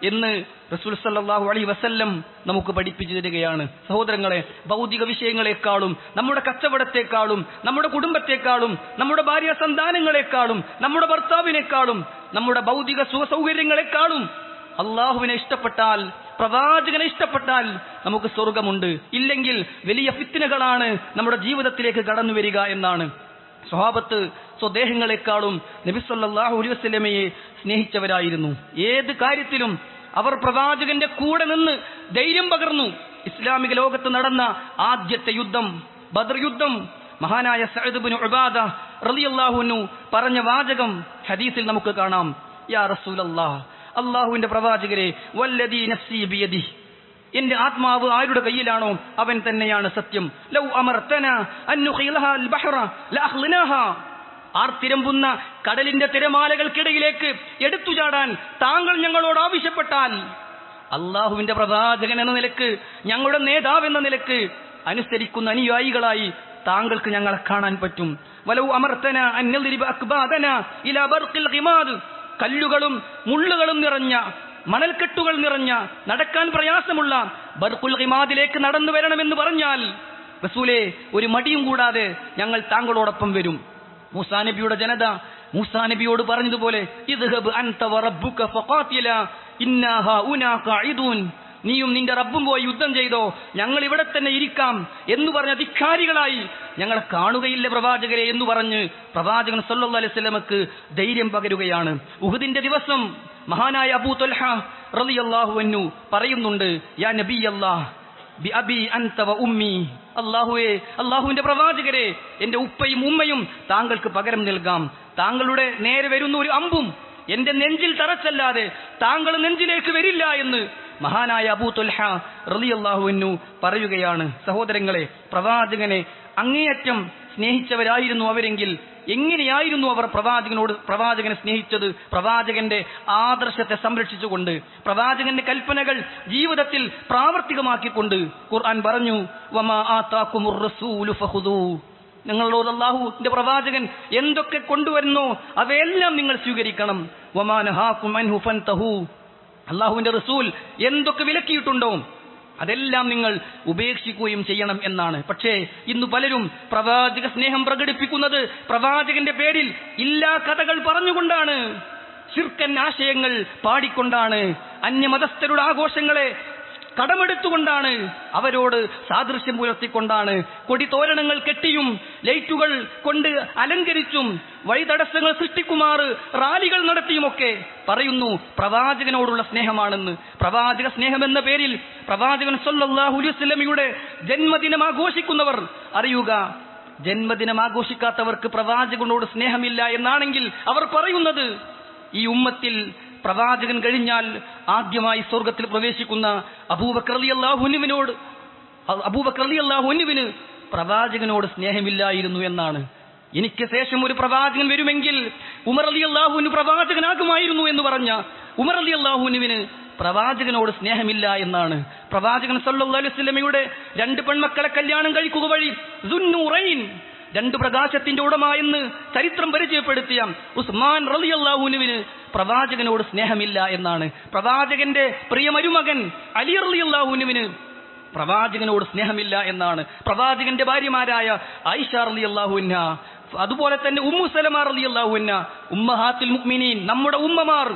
എന്ന് റസൂൽ സല്ലല്ലാഹു അലൈഹി വസല്ലം നമുക്ക് പഠിപ്പിച്ചു തരികയാണ്. സഹോദരങ്ങളെ, ഭൗതിക വിഷയങ്ങളെക്കാളും, നമ്മുടെ കച്ചവടത്തെക്കാളും, നമ്മുടെ കുടുംബത്തെക്കാളും, നമ്മുടെ ഭാര്യ സന്താനങ്ങളെക്കാളും, നമ്മുടെ ഭർത്താവിനേക്കാളും, നമ്മുടെ ഭൗതിക സുഖ സൗകര്യങ്ങളെക്കാളും അള്ളാഹുവിനെ ഇഷ്ടപ്പെട്ടാൽ പ്രവാചകനെ ഇഷ്ടപ്പെട്ടാൽ നമുക്ക് സ്വർഗമുണ്ട്, ഇല്ലെങ്കിൽ വലിയ ഫിത്നകളാണ് നമ്മുടെ ജീവിതത്തിലേക്ക് കടന്നു വരിക എന്നാണ്. സ്വഹാബത്ത് സ്വദേഹങ്ങളെക്കാളും നബി സല്ലല്ലാഹു അലൈഹി വസല്ലമയെ സ്നേഹിച്ചവരായിരുന്നു. ഏത് കാര്യത്തിലും അവർ പ്രവാചകന്റെ കൂടെ നിന്ന് ധൈര്യം പകർന്നു. ഇസ്ലാമിക ലോകത്ത് നടന്ന ആദ്യത്തെ യുദ്ധം ബദർ യുദ്ധം, മഹാനായ സഅദ് ഇബ്നു ഉബാദ റളിയല്ലാഹു അൻഹു പറഞ്ഞ വാചകം ഹദീസിൽ നമുക്ക് കാണാം. യാ റസൂലല്ലാഹ്, അല്ലാഹുവിന്റെ പ്രവാചകരെ, വല്ലദീ നഫ്സി ബിയദിഹി, എന്റെ ആത്മാവ് ആരുടെ കയ്യിലാണോ അവൻ തന്നെയാണ് സത്യം. ലൗ അമർതനാ അൻ നുഖിലഹാ അൽ ബഹ്റ ലഅഖ്ലനാഹാ, ആർത്തിരമ്പുന്ന കടലിന്റെ തിരമാലകൾക്കിടയിലേക്ക് എടുത്തു ചാടാൻ താങ്കൾ ഞങ്ങളോട് ആവശ്യപ്പെട്ടാൽ, അള്ളാഹുവിന്റെ പ്രവാചകൻ എന്ന നിലക്ക്, ഞങ്ങളുടെ നേതാവ് എന്ന നിലക്ക് അനുസരിക്കുന്ന അനുയായികളായി താങ്കൾക്ക് ഞങ്ങളെ കാണാൻ പറ്റും. വലൗ അമർതനാ അൻ നദ്രിബ അക്ബാദനാ ഇലാ ബർഖിൽ ഗിമാദ്, കല്ലുകളും മുള്ളുകളും നിറഞ്ഞ, മണൽക്കെട്ടുകൾ നിറഞ്ഞ, നടക്കാൻ പ്രയാസമുള്ള ബർഖുൽ ഗിമാദിലേക്ക് നടന്നു വരണമെന്ന് പറഞ്ഞാൽ റസൂലേ, ഒരു മടിയും കൂടാതെ ഞങ്ങൾ താങ്കളോടൊപ്പം വരും. മൂസാ നബിയുടെ ജനത മൂസാ നബിയോട് പറഞ്ഞതുപോലെ, ഇദ്ഹബ് അൻത വറബ്ബുക ഫഖാതിലാ ഇന്നാ ഹഉനാ ഖാഇദൂൻ, നീയും നിന്റെ റബ്ബും പോയി യുദ്ധം ചെയ്തോ, ഞങ്ങൾ ഇവിടെ തന്നെ ഇരിക്കാം എന്ന് പറഞ്ഞ ധിക്കാരികളായി ഞങ്ങളെ കാണുകയില്ല പ്രവാചകരെ എന്ന് പറഞ്ഞ് പ്രവാചകൻ സല്ലല്ലാഹു അലൈഹി വസല്ലമക്ക് ധൈര്യം പകരുകയാണ്. ഉഹുദിന്റെ ദിവസം മഹാനായ അബൂ ത്വൽഹ റളിയല്ലാഹു അൻഹു പറയുന്നുണ്ട്, യാ നബിയല്ലാഹ് ബി അബി അൻത വ ഉമ്മി, അല്ലാഹുവേ, അല്ലാഹുവിന്റെ പ്രവാചകരെ, എന്റെ ഉപ്പയും ഉമ്മയും താങ്കൾക്ക് പകരം നൽകാം. താങ്കളുടെ നേരെ വരുന്ന ഒരു അമ്പും എന്റെ നെഞ്ചിൽ തറച്ചല്ലാതെ താങ്കൾ നെഞ്ചിലേക്ക് വരില്ല എന്ന് മഹാനായ അബൂ ത്വൽഹ റളിയല്ലാഹു അൻഹു പറയുകയാണ്. സഹോദരങ്ങളെ, പ്രവാചകനെ അങ്ങേയറ്റം സ്നേഹിച്ചവരായിരുന്നു അവരെങ്കിൽ എങ്ങനെയായിരുന്നു അവർ പ്രവാചകനെ സ്നേഹിച്ചത്? പ്രവാചകന്റെ ആദർശത്തെ സംരക്ഷിച്ചുകൊണ്ട്, പ്രവാചകന്റെ കൽപ്പനകൾ ജീവിതത്തിൽ പ്രാവർത്തികമാക്കിക്കൊണ്ട്. ഖുർആൻ പറഞ്ഞു, വമാ ആതാകുമുർ റസൂലു ഫഖുദൂ, നിങ്ങളോട് അല്ലാഹുവിന്റെ പ്രവാചകൻ എന്തൊക്കെ കൊണ്ടുവരുന്നോ അവയെല്ലാം നിങ്ങൾ സ്വീകരിക്കണം. വമാ നഹാകും അൻഹു ഫൻതഹൂ, അല്ലാഹുവിന്റെ റസൂൽ എന്തൊക്കെ വിലക്കിയിട്ടുണ്ടോ അതെല്ലാം നിങ്ങൾ ഉപേക്ഷിക്കുകയും ചെയ്യണം എന്നാണ്. പക്ഷേ ഇന്ന് പലരും പ്രവാചക സ്നേഹം പ്രകടിപ്പിക്കുന്നത് പ്രവാചകന്റെ പേരിൽ ഇല്ലാ കഥകൾ പറഞ്ഞുകൊണ്ടാണ്, ശിർക്കൻ ആശയങ്ങൾ പാടിക്കൊണ്ടാണ്, അന്യമതസ്ഥരുടെ ആഘോഷങ്ങളെ കടമെടുത്തുകൊണ്ടാണ്, അവരോട് സാദൃശ്യം പുലർത്തിക്കൊണ്ടാണ്, കൊടിതോരണങ്ങൾ കെട്ടിയും ലൈറ്റുകൾ കൊണ്ട് അലങ്കരിച്ചും വഴിതടസ്സങ്ങൾ സൃഷ്ടിക്കുമാറ് റാലികൾ നടത്തിയുമൊക്കെ പറയുന്നു പ്രവാചകനോടുള്ള സ്നേഹമാണെന്ന്. പ്രവാചക സ്നേഹം എന്ന പേരിൽ പ്രവാചകൻ സല്ലല്ലാഹു അലൈഹി വസല്ലമയുടെ ജന്മദിനം ആഘോഷിക്കുന്നവർ അറിയുക, ജന്മദിനം ആഘോഷിക്കാത്തവർക്ക് പ്രവാചകനോട് സ്നേഹമില്ല എന്നാണെങ്കിൽ അവർ പറയുന്നത് ഈ ഉമ്മത്തിൽ പ്രവാചകൻ കഴിഞ്ഞാൽ ആദ്യമായി സ്വർഗത്തിൽ പ്രവേശിക്കുന്ന അബൂബക്കർ റളിയല്ലാഹു അൻഹുവിന് പ്രവാചകനോട് സ്നേഹമില്ലായിരുന്നു എന്നാണ്. എനിക്ക് ശേഷം ഒരു പ്രവാചകൻ വരുമെങ്കിൽ ഉമർ റളിയല്ലാഹു അൻഹു പ്രവാചകനാകുമായിരുന്നു എന്ന് പറഞ്ഞ ഉമർ റളിയല്ലാഹു അൻഹുവിന് പ്രവാചകനോട് സ്നേഹമില്ല എന്നാണ്. പ്രവാചകൻ സല്ലല്ലാഹു അലൈഹി വസല്ലമയുടെ 2 പെൺമക്കളെ കല്യാണം കഴിക്കുക വഴി ദുന്നൂറൈൻ, 2 പ്രകാശത്തിന്റെ ഉടമ എന്ന് ചരിത്രം പരിചയപ്പെടുത്തിയ ഉസ്മാൻ റളിയല്ലാഹു അൻഹുവിന് പ്രവാചകനോട് സ്നേഹമില്ല എന്നാണ്. പ്രവാചകന്റെ പ്രിയമരുമകൻ അലി റളിയല്ലാഹു അൻഹുവിന് പ്രവാചകനോട് സ്നേഹമില്ല എന്നാണ്. പ്രവാചകന്റെ ഭാര്യമാരായ ആയിഷ റളിയല്ലാഹു അൻഹ, അതുപോലെ തന്നെ ഉമ്മു സലമ റളിയല്ലാഹു അൻഹ, ഉമ്മഹാത്തുൽ മുഅ്മിനീൻ, നമ്മുടെ ഉമ്മമാർ,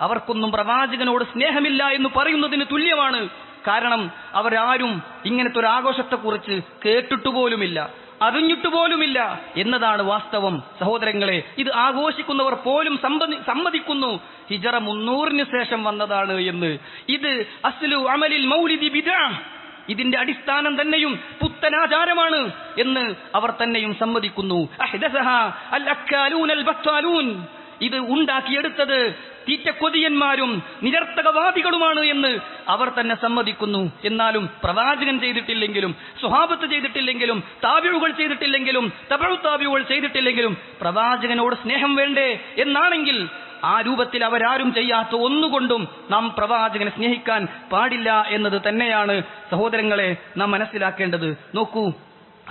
അവർക്കൊന്നും പ്രവാചകനോട് സ്നേഹമില്ല എന്ന് പറയുന്നതിന് തുല്യമാണ്. കാരണം അവരാരും ഇങ്ങനത്തെ ഒരു ആഘോഷത്തെക്കുറിച്ച് കേട്ടിട്ടുപോലുമില്ല, അറിഞ്ഞിട്ടുപോലുമില്ല എന്നതാണ് വാസ്തവം. സഹോദരങ്ങളെ, ഇത് ആഘോഷിക്കുന്നവർ പോലും സമ്മതിക്കുന്നു ഹിജറ 300 ശേഷം വന്നതാണ് എന്ന്. ഇത് അസ്ലു അമലിൽ മൗലിദി ബിദ്അ, ഇതിന്റെ അടിസ്ഥാനം തന്നെയും പുത്തനാചാരമാണ് എന്ന് അവർ തന്നെയും സമ്മതിക്കുന്നു. അഹ്ദസഹാ അൽ അക്കാലൂൻ അൽ ബത്താലൂൻ, ഇത് ഉണ്ടാക്കിയെടുത്തത് തീറ്റക്കൊതിയന്മാരും നിരർത്ഥകവാദികളുമാണ് എന്ന് അവർ തന്നെ സമ്മതിക്കുന്നു. എന്നാലും പ്രവാചകൻ ചെയ്തിട്ടില്ലെങ്കിലും, സ്വഹാബത്ത് ചെയ്തിട്ടില്ലെങ്കിലും, താബിഉകൾ ചെയ്തിട്ടില്ലെങ്കിലും, തബഉ താബിഉകൾ ചെയ്തിട്ടില്ലെങ്കിലും പ്രവാചകനോട് സ്നേഹം വേണ്ടേ എന്നാണെങ്കിൽ ആ രൂപത്തിൽ അവരാരും ചെയ്യാത്ത ഒന്നുകൊണ്ടും നാം പ്രവാചകനെ സ്നേഹിക്കാൻ പാടില്ല എന്നത് തന്നെയാണ് സഹോദരങ്ങളെ നാം മനസ്സിലാക്കേണ്ടത്. നോക്കൂ,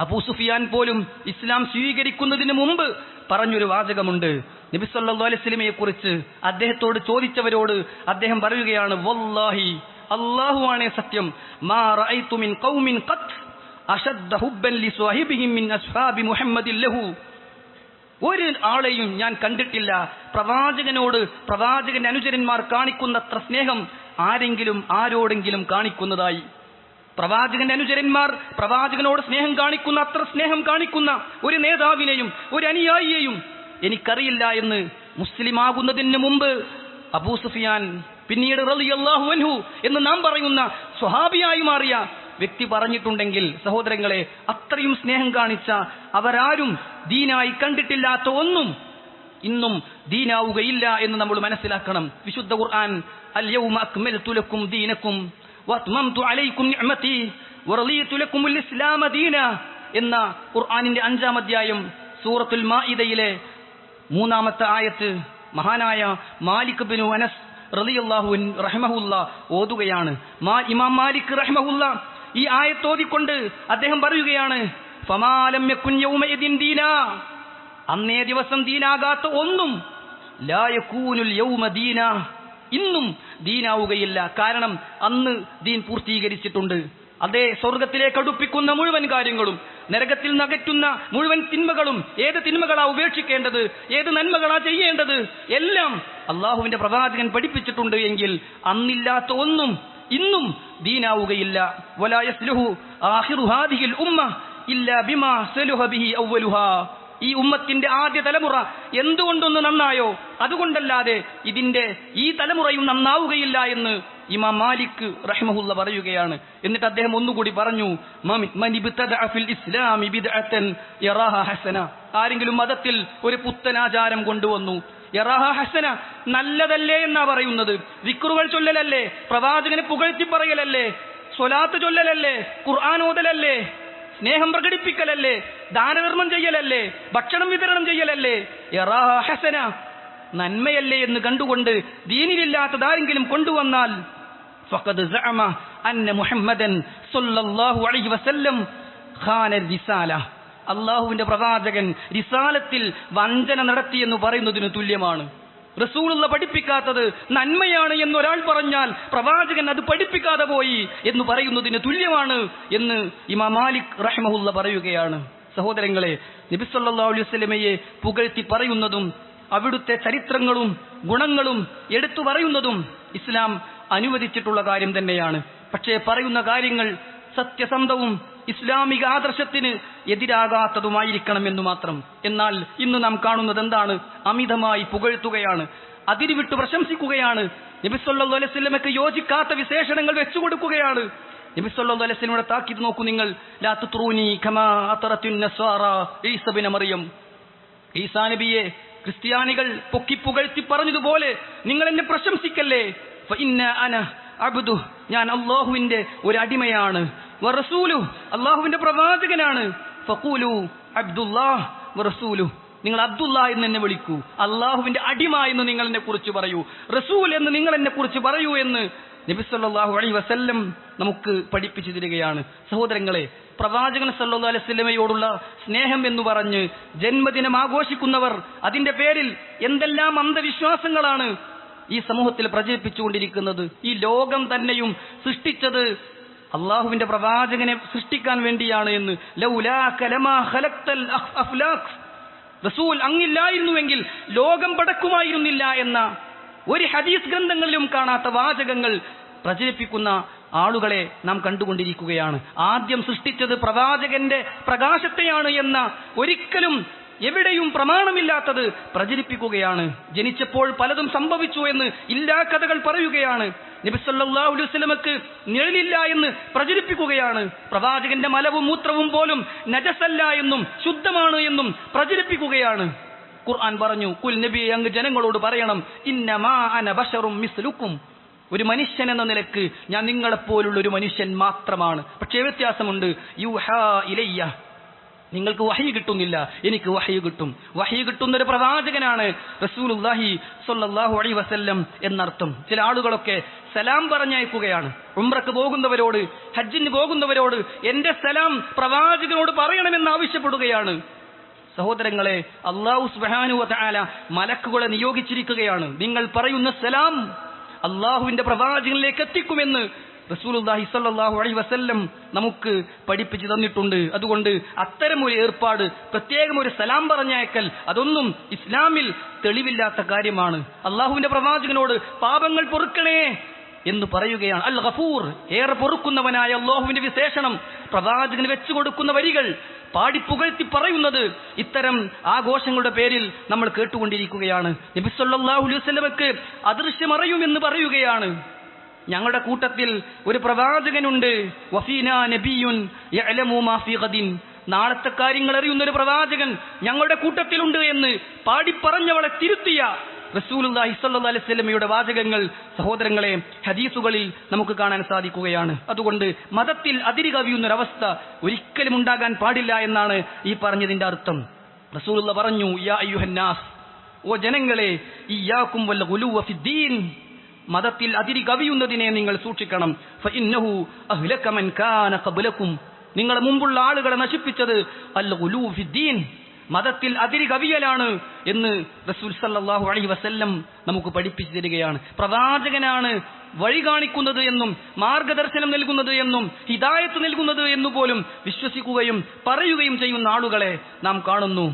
അബൂ സുഫിയാൻ പോലും ഇസ്ലാം സ്വീകരിക്കുന്നതിന് മുമ്പ് പറഞ്ഞൊരു വാചകമുണ്ട്. നബി സല്ലല്ലാഹു അലൈഹി വസല്ലമയെ കുറിച്ച് അദ്ദേഹത്തോട് ചോദിച്ചവരോട് അദ്ദേഹം പറയുകയാണ്, വല്ലാഹി, അല്ലാഹുവാണേ സത്യം, മാ റഅയ്തു മിൻ ഖൗമിൻ ഖത്ത് അശദ്ദ ഹുബ്ബൻ ലിസ്വാഹിബിഹിം മിൻ അസ്ഹാബി മുഹമ്മദിൻ ലഹു, ഒരു ആളെയും ഞാൻ കണ്ടിട്ടില്ല പ്രവാചകനോട് പ്രവാചകന്റെ അനുചരന്മാർ കാണിക്കുന്നത്ര സ്നേഹം ആരെങ്കിലും ആരോടെങ്കിലും കാണിക്കുന്നതായി. പ്രവാചകന്റെ അനുചരന്മാർ പ്രവാചകനോട് സ്നേഹം കാണിക്കുന്ന അത്ര സ്നേഹം കാണിക്കുന്ന ഒരു നേതാവിനെയും ഒരു അനുയായിയെയും എനിക്കറിയില്ല എന്ന് മുസ്ലിമാകുന്നതിന് മുമ്പ് അബൂ സുഫിയാൻ, പിന്നീട് റളിയല്ലാഹു അൻഹു എന്ന് നാം പറയുന്ന സ്വഹാബിയായി മാറിയ വ്യക്തി പറഞ്ഞിട്ടുണ്ടെങ്കിൽ സഹോദരങ്ങളെ, അത്രയും സ്നേഹം കാണിച്ച അവരാരും ദീനായി കണ്ടിട്ടില്ലാത്ത ഒന്നും ഇന്നും ദീനാവുകയില്ല എന്ന് നമ്മൾ മനസ്സിലാക്കണം. വിശുദ്ധ ഖുർആൻ അൽ യൗമ അക്മൽതു ലക്കും ദീനക്കും വഅത്മംതു അലൈക്കും നിഅമതി വറളിതു ലക്കുമുൽ ഇസ്ലാമ ദീന എന്ന ഖുർആനിന്റെ 5-ാം അധ്യായം സൂറത്തുൽ മാഇദയിലെ 3-ാമത്തെ ആയത്ത് മഹാനായ മാലിക് ബിൻ അനസ് റളിയല്ലാഹു അൻഹു റഹ്മഹുല്ലാ ഓതുകയാണ്. ഇമാം മാലിക് റഹ്മഹുല്ലാ ഈ ആയത്ത് ഓതിക്കൊണ്ട് അദ്ദേഹം പറയുകയാണ്, ഫമാ ലം യകുൻ യൗമഇദിൻ ദീനാ, അന്നേ ദിവസം ദീനാകാത്ത ഒന്നും ലാ യകൂനുൽ യൗമ ദീനാ, ഇന്നും ദീനാവുകയില്ല. കാരണം അന്ന് ദീൻ പൂർത്തീകരിച്ചിട്ടുണ്ട്. അതേ സ്വർഗത്തിലേക്ക് അടുപ്പിക്കുന്ന മുഴുവൻ കാര്യങ്ങളും നരകത്തിൽ നകറ്റുന്ന മുഴുവൻ തിന്മകളും, ഏത് തിന്മകളാ ഉപേക്ഷിക്കേണ്ടത്, ഏത് നന്മകളാ ചെയ്യേണ്ടത്, എല്ലാം അള്ളാഹുവിന്റെ പ്രവാചകൻ പഠിപ്പിച്ചിട്ടുണ്ട് എങ്കിൽ അന്നില്ലാത്ത ഒന്നും ഇന്നും ദീനാവുകയില്ല. വലാ യസ്ലുഹു ആഖിറു ഹാദിഹിൽ ഉമ്മ ഇല്ലാ ബിമാ സലുഹ ബിഹി അവ്വലുഹാ, ഈ ഉമ്മത്തിന്റെ ആദ്യ തലമുറ എന്തുകൊണ്ടൊന്ന് നന്നായോ അതുകൊണ്ടല്ലാതെ ഇതിന്റെ ഈ തലമുറയും നന്നാവുകയില്ല എന്ന് ഇമാം മാലിക് റഹ്മഹുല്ല പറയുകയാണ്. എന്നിട്ട് അദ്ദേഹം ഒന്നുകൂടി പറഞ്ഞു, ആരെങ്കിലും മതത്തിൽ ഒരു പുത്തനാചാരം കൊണ്ടുവന്നു, യറാഹ ഹസന, നല്ലതല്ലേ എന്നാ പറയുന്നത്, ദിക്റുകൾ ചൊല്ലലല്ലേ, പ്രവാചകനെ പുകഴ്ത്തി പറയലല്ലേ, സ്വലാത്ത് ചൊല്ലലല്ലേ, ഖുർആൻ ഓതലല്ലേ, സ്നേഹം പ്രകടിപ്പിക്കലല്ലേ, ദാനധർമ്മം ചെയ്യലല്ലേ, ഭക്ഷണം വിതരണം ചെയ്യലല്ലേ, യറാഹ ഹസന, നന്മയല്ലേ എന്ന് കണ്ടുകൊണ്ട് ദീനിലില്ലാത്തതാരെങ്കിലും കൊണ്ടുവന്നാൽ ഫഖദ് സഅമ അന്ന മുഹമ്മദൻ സ്വല്ലല്ലാഹു അലൈഹി വസല്ലം ഖാന റിസാല, അല്ലാഹുവിന്റെ പ്രവാചകൻ റിസാലത്തിൽ വഞ്ചന നടത്തിയെന്ന് പറയുന്നതിന് തുല്യമാണ്. റസൂലുള്ള പഠിപ്പിക്കാത്തത് നന്മയാണ് എന്നൊരാൾ പറഞ്ഞാൽ പ്രവാചകൻ അത് പഠിപ്പിക്കാതെ പോയി എന്ന് പറയുന്നതിന് തുല്യമാണ് എന്ന് ഇമാം മാലിക് റഹ്മഹുല്ല പറയുകയാണ്. സഹോദരങ്ങളെ, നബി സല്ലല്ലാഹു അലൈഹി വസല്ലമയെ പുകഴ്ത്തി പറയുന്നതും അവിടുത്തെ ചരിത്രങ്ങളും ഗുണങ്ങളും എടുത്തു പറയുന്നതും ഇസ്ലാം അനുവദിച്ചിട്ടുള്ള കാര്യം തന്നെയാണ്. പക്ഷേ പറയുന്ന കാര്യങ്ങൾ സത്യസന്ധവും ഇസ്ലാമിക ആദർശത്തിന് എതിരാകാത്തതുമായിരിക്കണമെന്നു മാത്രം. എന്നാൽ ഇന്ന് നാം കാണുന്നത് എന്താണ്? അമിതമായി പുകഴ്ത്തുകയാണ്, അതിരുവിട്ട് പ്രശംസിക്കുകയാണ്, നബി സല്ലല്ലാഹു അലൈഹി വസല്ലമയ്ക്ക് യോജിക്കാത്ത വിശേഷണങ്ങൾ വെച്ചു കൊടുക്കുകയാണ്. നബി സല്ലല്ലാഹു അലൈഹി വസല്ലമയുടെ താക്കീത് നോക്കൂ നിങ്ങൾ, ലാ തുത്രൂനി കമാ അത്തറത്തുൻ നസ്വാറ ഈസ ഇബ്നു മറിയം, ഈസാ നബിയെ ക്രിസ്ത്യാനികൾ പൊക്കി പുകഴ്ത്തി പറഞ്ഞതുപോലെ നിങ്ങൾ എന്നെ പ്രശംസിക്കല്ലേ. ഫഇന്ന അന അബ്ദു, ഞാൻ അല്ലാഹുവിന്റെ ഒരു അടിമയാണ്, വറസൂലു, അല്ലാഹുവിന്റെ പ്രവാചകനാണ്. ഫഖൂലു അബ്ദുല്ലാഹ് വറസൂലു, നിങ്ങൾ അബ്ദുല്ലാ എന്ന് എന്നെ വിളിക്കൂ, അല്ലാഹുവിന്റെ അടിമ എന്ന് നിങ്ങൾ എന്നെ കുറിച്ച് പറയൂ, റസൂൽ എന്ന് നിങ്ങൾ എന്നെ കുറിച്ച് പറയൂ എന്ന് നബി സല്ലല്ലാഹു അലൈഹി വസല്ലം നമുക്ക് പഠിപ്പിച്ചു തരികയാണ്. സഹോദരങ്ങളെ, പ്രവാചകൻ സല്ലല്ലാഹു അലൈഹി വസല്ലമയോടുള്ള സ്നേഹം എന്ന് പറഞ്ഞ് ജന്മദിനം ആഘോഷിക്കുന്നവർ അതിന്റെ പേരിൽ എന്തെല്ലാം അന്ധവിശ്വാസങ്ങളാണ് ഈ സമൂഹത്തിൽ പ്രചരിപ്പിച്ചുകൊണ്ടിരിക്കുന്നത്. ഈ ലോകം തന്നെയും സൃഷ്ടിച്ചത് അള്ളാഹുവിന്റെ പ്രവാചകനെ സൃഷ്ടിക്കാൻ വേണ്ടിയാണ് എന്ന്. ലൗലാക ലമാ ഖലഖ്തൽ അഫ്ലാഖ്, റസൂൽ അങ്ങില്ലായിരുന്നുവെങ്കിൽ ലോകം പടക്കുമായിരുന്നില്ല എന്ന ഒരു ഹദീസ് ഗ്രന്ഥങ്ങളിലും കാണാത്ത വാചകങ്ങൾ പ്രചരിപ്പിക്കുന്ന ആളുകളെ നാം കണ്ടുകൊണ്ടിരിക്കുകയാണ്. ആദ്യം സൃഷ്ടിച്ചത് പ്രവാചകന്റെ പ്രകാശത്തെയാണ് എന്ന ഒരിക്കലും എവിടെയും പ്രമാണമില്ലാത്തത് പ്രചരിപ്പിക്കുകയാണ്. ജനിച്ചപ്പോൾ പലതും സംഭവിച്ചു എന്ന് ഇല്ലാ കഥകൾ പറയുകയാണ്. നബി സല്ലല്ലാഹു അലൈഹി വസല്ലമക്ക് നിഴലില്ല എന്ന് പ്രചരിപ്പിക്കുകയാണ്. പ്രവാചകന്റെ മലവും മൂത്രവും പോലും നജസല്ല എന്നും ശുദ്ധമാണ് എന്നും പ്രചരിപ്പിക്കുകയാണ്. ഖുർആൻ പറഞ്ഞു, കുൽ നബിയെ, അങ്ങ് ജനങ്ങളോട് പറയണം, ഇന്നമാ അന ബശറും മിസ്ലുക്കും, ഒരു മനുഷ്യൻ എന്ന നിലക്ക് ഞാൻ നിങ്ങളെപ്പോലുള്ള ഒരു മനുഷ്യൻ മാത്രമാണ്. പക്ഷേ വ്യത്യാസമുണ്ട്. യൂഹാ ഇലയ്യ, നിങ്ങൾക്ക് വഹി കിട്ടുന്നില്ല, എനിക്ക് വഹി കിട്ടും. വഹി കിട്ടുന്ന ഒരു പ്രവാചകനാണ് റസൂലുള്ളാഹി സ്വല്ലല്ലാഹു അലൈഹി വസല്ലം എന്നർത്ഥം. ചില ആളുകളൊക്കെ സലാം പറഞ്ഞയക്കുകയാണ്. ഉംറക്ക് പോകുന്നവരോട്, ഹജ്ജിന് പോകുന്നവരോട് എന്റെ സലാം പ്രവാചകനോട് പറയണമെന്ന് ആവശ്യപ്പെടുകയാണ്. സഹോദരങ്ങളെ, അല്ലാഹു സുബ്ഹാനഹു വ തആല മലക്കുകളെ നിയോഗിച്ചിരിക്കുകയാണ്. നിങ്ങൾ പറയുന്ന സലാം അല്ലാഹുവിന്റെ പ്രവാചകനിലേക്ക് എത്തിക്കുമെന്ന് റസൂലുള്ളാഹി സ്വല്ലല്ലാഹു അലൈഹി വസല്ലം നമുക്ക് പഠിപ്പിച്ചു തന്നിട്ടുണ്ട്. അതുകൊണ്ട് അത്തരം ഒരു ഏർപ്പാട്, പ്രത്യേകം ഒരു സലാം പറഞ്ഞയക്കൽ, അതൊന്നും ഇസ്ലാമിൽ തെളിവില്ലാത്ത കാര്യമാണ്. അല്ലാഹുവിന്റെ പ്രവാചകനോട് പാപങ്ങൾ പൊറുക്കണേ എന്ന് പറയുകയാണ്. അൽ ഗഫൂർ, ഏറെ പൊറുക്കുന്നവനായ അല്ലാഹുവിന്റെ വിശേഷണം പ്രവാചകന് വെച്ചു കൊടുക്കുന്ന വരികൾ പാടിപ്പുകഴ്ത്തി പറയുന്നത് ഇത്തരം ആഘോഷങ്ങളുടെ പേരിൽ നമ്മൾ കേട്ടുകൊണ്ടിരിക്കുകയാണ്. നബി സല്ലല്ലാഹു അലൈഹി വസല്ലമക്ക് അദൃശ്യമറിയുമെന്ന് പറയുകയാണ്. ഞങ്ങളുടെ കൂട്ടത്തിൽ ഒരു പ്രവാചകനുണ്ട്, വഫീനാ നബിയുൻ യഅലമു മാ ഫീ ഗദിൻ, നാളത്തെ കാര്യങ്ങൾ അറിയുന്ന ഒരു പ്രവാചകൻ ഞങ്ങളുടെ കൂട്ടത്തിലുണ്ട് എന്ന് പാടിപ്പറഞ്ഞവളെ തിരുത്തിയ റസൂലുള്ളാഹി സ്വല്ലല്ലാഹു അലൈഹി വസല്ലമയുടെ വാചകങ്ങൾ സഹോദരങ്ങളെ ഹദീസുകളിൽ നമുക്ക് കാണാൻ സാധിക്കുകയാണ്. അതുകൊണ്ട് മതത്തിൽ അതിര് കവിയുന്നൊരവസ്ഥ ഒരിക്കലും ഉണ്ടാകാൻ പാടില്ല എന്നാണ് ഈ പറഞ്ഞതിന്റെ അർത്ഥം. റസൂലുള്ളാഹി പറഞ്ഞു, യാ അയ്യുഹന്നാസ്, ഓ ജനങ്ങളെ, ഇയ്യാകും വൽ ഗുലുവ ഫിദ്ദീൻ, മതത്തിൽ അതിര് കവിയുന്നതിനെ നിങ്ങൾ സൂക്ഷിക്കണം. ഫഇന്നഹു അഹ്ലക മൻ കാന ഖബ്ലകും, നിങ്ങളുടെ മുമ്പുള്ള ആളുകളെ നശിപ്പിച്ചത് അൽ ഗുലൂ ഫിദ്ദീൻ, മതത്തിൽ അതിര് കവിയലാണ് എന്ന് റസൂൽ സല്ലല്ലാഹു അലൈഹി വസല്ലം നമുക്ക് പഠിപ്പിച്ചു തരികയാണ്. പ്രവാചകനാണ് വഴി കാണിക്കുന്നത് എന്നും മാർഗദർശനം നൽകുന്നത് എന്നും ഹിദായത്ത് നൽകുന്നത് എന്നുപോലും വിശ്വസിക്കുകയും പറയുകയും ചെയ്യുന്ന ആളുകളെ നാം കാണുന്നു.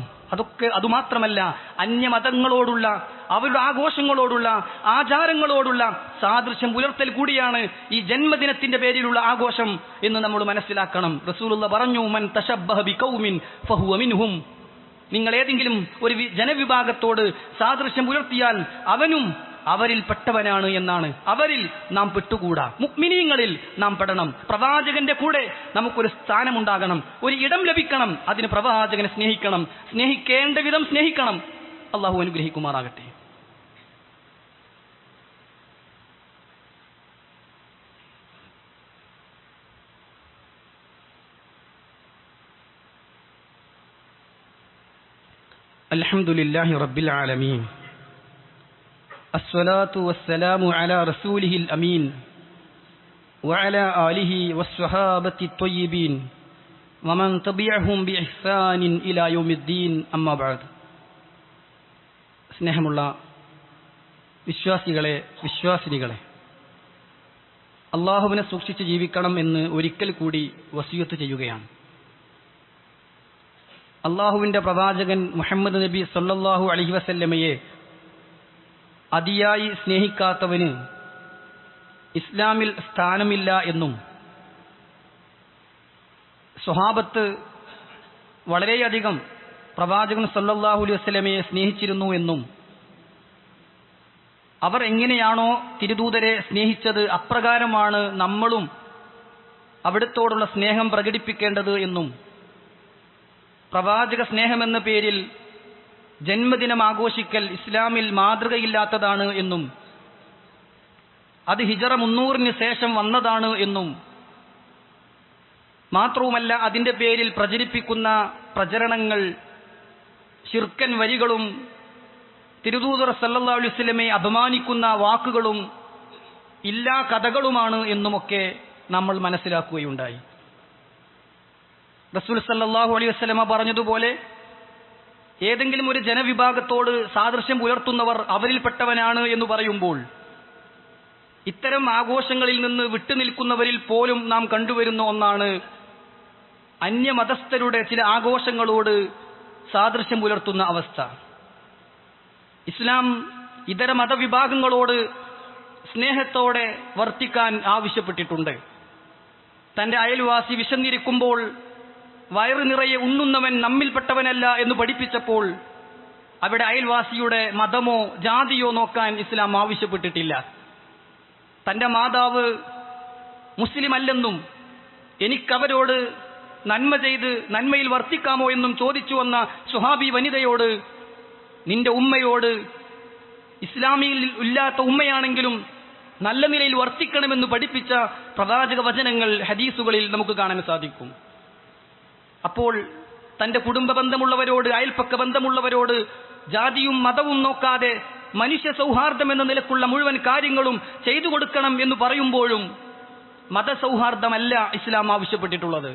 അതുമാത്രമല്ല, അന്യമതങ്ങളോടുള്ള അവരുടെ ആഘോഷങ്ങളോടുള്ള ആചാരങ്ങളോടുള്ള സാദൃശ്യം പുലർത്തൽ കൂടിയാണ് ഈ ജന്മദിനത്തിന്റെ പേരിലുള്ള ആഘോഷം എന്ന് നമ്മൾ മനസ്സിലാക്കണം. റസൂലുള്ളാഹി പറഞ്ഞു, മൻ തശബ്ബഹ ബിഖൗമിൻ ഫഹുവ മിൻഹും, നിങ്ങൾ ഏതെങ്കിലും ഒരു ജനവിഭാഗത്തോട് സാദൃശ്യം പുലർത്തിയാൽ അവനും അവരിൽ പെട്ടവനാണ് എന്നാണ്. അവരിൽ നാം പെട്ടുകൂടാ, മുഅ്മിനീങ്ങളിൽ നാം പെടണം. പ്രവാചകന്റെ കൂടെ നമുക്കൊരു സ്ഥാനമുണ്ടാകണം, ഒരു ഇടം ലഭിക്കണം. അതിന് പ്രവാചകനെ സ്നേഹിക്കണം, സ്നേഹിക്കേണ്ട വിധം സ്നേഹിക്കണം. അല്ലാഹു അനുഗ്രഹിക്കുമാറാകട്ടെ. അൽഹംദുലില്ലാഹി റബ്ബിൽ ആലമീൻ, അസ്സലാത്തു വസ്സലാമു അലാ റസൂലിഹിൽ അമീൻ വഅലാ ആലിഹി വസ്സഹാബത്തി ത്വയ്യിബീൻ വമൻ തബിഅഹും ബിഇഹ്സാനിൻ ഇലാ യൗമിദ്ദീൻ, അമ്മാ ബഅദ്. സ്നേഹമുള്ള വിശ്വാസികളെ, വിശ്വാസിനികളെ, അല്ലാഹുവിനെ സൂക്ഷിച്ച് ജീവിക്കണം എന്ന് ഒരിക്കൽ കൂടി വസിയത്ത് ചെയ്യുകയാണ്. അള്ളാഹുവിന്റെ പ്രവാചകൻ മുഹമ്മദ് നബി സല്ലല്ലാഹു അലൈഹി വസല്ലമയെ അതിയായി സ്നേഹിക്കാത്തവന് ഇസ്ലാമിൽ സ്ഥാനമില്ല എന്നും സ്വഹാബത്ത് വളരെയധികം പ്രവാചകൻ സല്ലല്ലാഹു അലൈഹി വസല്ലമയെ സ്നേഹിച്ചിരുന്നു എന്നും അവർ എങ്ങനെയാണോ തിരുദൂതരെ സ്നേഹിച്ചത് അപ്രകാരമാണ് നമ്മളും അവിടുത്തോടുള്ള സ്നേഹം പ്രകടിപ്പിക്കേണ്ടത് എന്നും പ്രവാചക സ്നേഹമെന്ന പേരിൽ ജന്മദിനം ആഘോഷിക്കൽ ഇസ്ലാമിൽ മാതൃകയില്ലാത്തതാണ് എന്നും അത് ഹിജറ 300 ശേഷം വന്നതാണ് എന്നും മാത്രവുമല്ല അതിന്റെ പേരിൽ പ്രചരിപ്പിക്കുന്ന പ്രചരണങ്ങൾ ശിർക്കൻ വരികളും തിരുദൂതർ സല്ലല്ലാഹു അലൈഹി വസല്ലമയെ അപമാനിക്കുന്ന വാക്കുകളും ഇല്ലാ കഥകളുമാണ് എന്നുമൊക്കെ നമ്മൾ മനസ്സിലാക്കുകയുണ്ടായി. റസൂൽ സല്ലല്ലാഹു അലൈഹി വസല്ലമ പറഞ്ഞതുപോലെ ഏതെങ്കിലും ഒരു ജനവിഭാഗത്തോട് സാദൃശ്യം പുലർത്തുന്നവർ അവരിൽപ്പെട്ടവനാണ് എന്ന് പറയുമ്പോൾ ഇത്തരം ആഘോഷങ്ങളിൽ നിന്ന് വിട്ടുനിൽക്കുന്നവരിൽ പോലും നാം കണ്ടുവരുന്ന ഒന്നാണ് അന്യമതസ്ഥരുടെ ചില ആഘോഷങ്ങളോട് സാദൃശ്യം പുലർത്തുന്ന അവസ്ഥ. ഇസ്ലാം ഇതര മതവിഭാഗങ്ങളോട് സ്നേഹത്തോടെ വർത്തിക്കാൻ ആവശ്യപ്പെട്ടിട്ടുണ്ട്. തന്റെ അയൽവാസി വിശന്നിരിക്കുമ്പോൾ വയറ് നിറയെ ഉണ്ണുന്നവൻ നമ്മിൽപ്പെട്ടവനല്ല എന്ന് പഠിപ്പിച്ചപ്പോൾ അവിടെ അയൽവാസിയുടെ മതമോ ജാതിയോ നോക്കാൻ ഇസ്ലാം ആവശ്യപ്പെട്ടിട്ടില്ല. തന്റെ മാതാവ് മുസ്ലിം അല്ലെന്നും എനിക്കവരോട് നന്മ ചെയ്ത് നന്മയിൽ വർത്തിക്കാമോ എന്നും ചോദിച്ചു വന്ന സ്വഹാബി വനിതയോട് നിന്റെ ഉമ്മയോട് ഇസ്ലാമിയിൽ ഇല്ലാത്ത ഉമ്മയാണെങ്കിലും നല്ല നിലയിൽ വർത്തിക്കണമെന്ന് പഠിപ്പിച്ച പ്രവാചക വചനങ്ങൾ ഹദീസുകളിൽ നമുക്ക് കാണാൻ സാധിക്കും. അപ്പോൾ തന്റെ കുടുംബ ബന്ധമുള്ളവരോട്, അയൽപ്പക്ക ബന്ധമുള്ളവരോട് ജാതിയും മതവും നോക്കാതെ മനുഷ്യ സൗഹാർദ്ദം എന്ന നിലക്കുള്ള മുഴുവൻ കാര്യങ്ങളും ചെയ്തു കൊടുക്കണം എന്ന് പറയുമ്പോഴും മതസൗഹാർദ്ദമല്ല ഇസ്ലാം ആവശ്യപ്പെട്ടിട്ടുള്ളത്,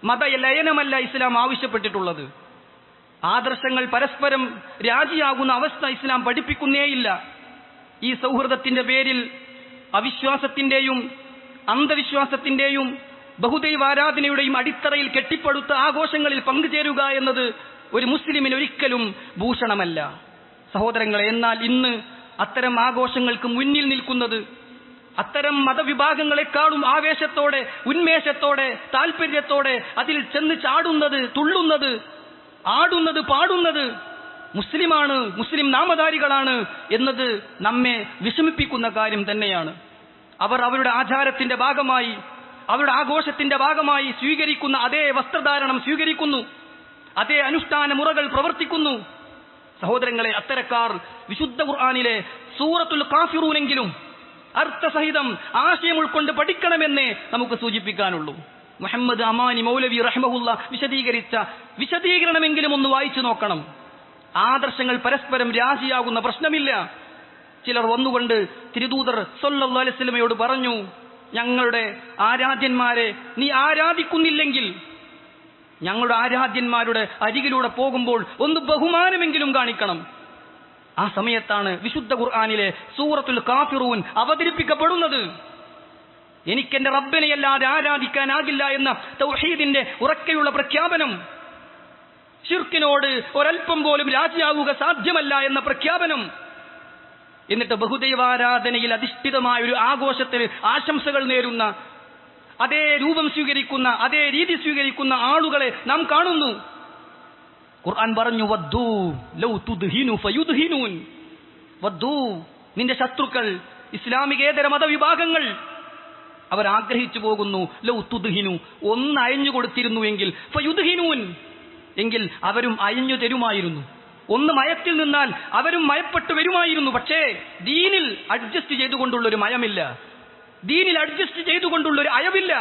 മതലയനമല്ല ഇസ്ലാം ആവശ്യപ്പെട്ടിട്ടുള്ളത്. ആദർശങ്ങൾ പരസ്പരം രാജിയാകുന്ന അവസ്ഥ ഇസ്ലാം പഠിപ്പിക്കുന്നേയില്ല. ഈ സൗഹൃദത്തിന്റെ പേരിൽ അവിശ്വാസത്തിന്റെയും അന്ധവിശ്വാസത്തിന്റെയും ബഹുദൈവാരാധനയുടെയും അടിത്തറയിൽ കെട്ടിപ്പടുത്ത ആഘോഷങ്ങളിൽ പങ്കുചേരുക എന്നത് ഒരു മുസ്ലിമിന് ഒരിക്കലും ഭൂഷണമല്ല സഹോദരങ്ങളെ. എന്നാൽ ഇന്ന് അത്തരം ആഘോഷങ്ങൾക്ക് മുന്നിൽ നിൽക്കുന്നത് അത്തരം മതവിഭാഗങ്ങളെക്കാളും ആവേശത്തോടെ, ഉന്മേഷത്തോടെ, താല്പര്യത്തോടെ അതിൽ ചെന്ന് ചാടുന്നത്, തുള്ളുന്നത്, ആടുന്നത്, പാടുന്നത് മുസ്ലിമാണ്, മുസ്ലിം നാമധാരികളാണ് എന്നത് നമ്മെ വിഷമിപ്പിക്കുന്ന കാര്യം തന്നെയാണ്. അവർ അവരുടെ ആചാരത്തിന്റെ ഭാഗമായി, അവരുടെ ആഘോഷത്തിന്റെ ഭാഗമായി സ്വീകരിക്കുന്ന അതേ വസ്ത്രധാരണം സ്വീകരിക്കുന്നു, അതേ അനുഷ്ഠാന മുറകൾ പ്രവർത്തിക്കുന്നു. സഹോദരങ്ങളെ, അത്തരക്കാർ വിശുദ്ധ ഖുർആനിലെ സൂറത്തുൽ കാഫിറൂനെങ്കിലും അർത്ഥസഹിതം ആശയം ഉൾക്കൊണ്ട് പഠിക്കണമെന്നേ നമുക്ക് സൂചിപ്പിക്കാനുള്ളൂ. മുഹമ്മദ് അമാനി മൗലവി റഹ്മഹുല്ല വിശദീകരിച്ച വിശദീകരണമെങ്കിലും ഒന്ന് വായിച്ചു നോക്കണം. ആദർശങ്ങൾ പരസ്പരം രാജിയാകുന്ന പ്രശ്നമില്ല. ചിലർ വന്നുകൊണ്ട് തിരുദൂതർ സല്ലല്ലാഹു അലൈഹി വസല്ലമയോട് പറഞ്ഞു, ഞങ്ങളുടെ ആരാധ്യന്മാരെ നീ ആരാധിക്കുന്നില്ലെങ്കിൽ ഞങ്ങളുടെ ആരാധ്യന്മാരുടെ അരികിലൂടെ പോകുമ്പോൾ ഒന്ന് ബഹുമാനമെങ്കിലും കാണിക്കണം. ആ സമയത്താണ് വിശുദ്ധ ഖുർആനിലെ സൂറത്തുൽ കാഫിറൂൻ അവതരിപ്പിക്കപ്പെടുന്നത്. എനിക്കെന്റെ റബ്ബിനെയല്ലാതെ ആരാധിക്കാനാകില്ല എന്ന തൗഹീദിന്റെ ഉറക്കെയുള്ള പ്രഖ്യാപനം, ശിർക്കിനോട് ഒരൽപ്പം പോലും രാജിയാവുക സാധ്യമല്ല എന്ന പ്രഖ്യാപനം. എന്നിട്ട് ബഹുദൈവാരാധനയിൽ അധിഷ്ഠിതമായ ഒരു ആഘോഷത്തിന് ആശംസകൾ നേരുന്ന, അതേ രൂപം സ്വീകരിക്കുന്ന, അതേ രീതി സ്വീകരിക്കുന്ന ആളുകളെ നാം കാണുന്നു. ഖുർആൻ പറഞ്ഞു, വദ്ദൂ ലൗ തുദ്ഹിനു ഫയുദ്ഹിനൂൻ. വദ്ദൂ, നിന്റെ ശത്രുക്കൾ, ഇസ്ലാമികേതര മതവിഭാഗങ്ങൾ, അവർ ആഗ്രഹിച്ചു പോകുന്നു, ലൗ തുദ്ഹിനു, ഒന്ന് അയഞ്ഞു കൊടുത്തിരുന്നുവെങ്കിൽ, ഫയുദ്ഹിനൂൻ, എങ്കിൽ അവരും അയഞ്ഞു തരുമായിരുന്നു. ഒന്ന് മയത്തിൽ നിന്നാൽ അവരും മയപ്പെട്ടു വരുമായിരുന്നു. പക്ഷേ ദീനിൽ അഡ്ജസ്റ്റ് ചെയ്തുകൊണ്ടുള്ളൊരു മയമില്ല, ദീനിൽ അഡ്ജസ്റ്റ് ചെയ്തുകൊണ്ടുള്ളൊരു അയവില്ല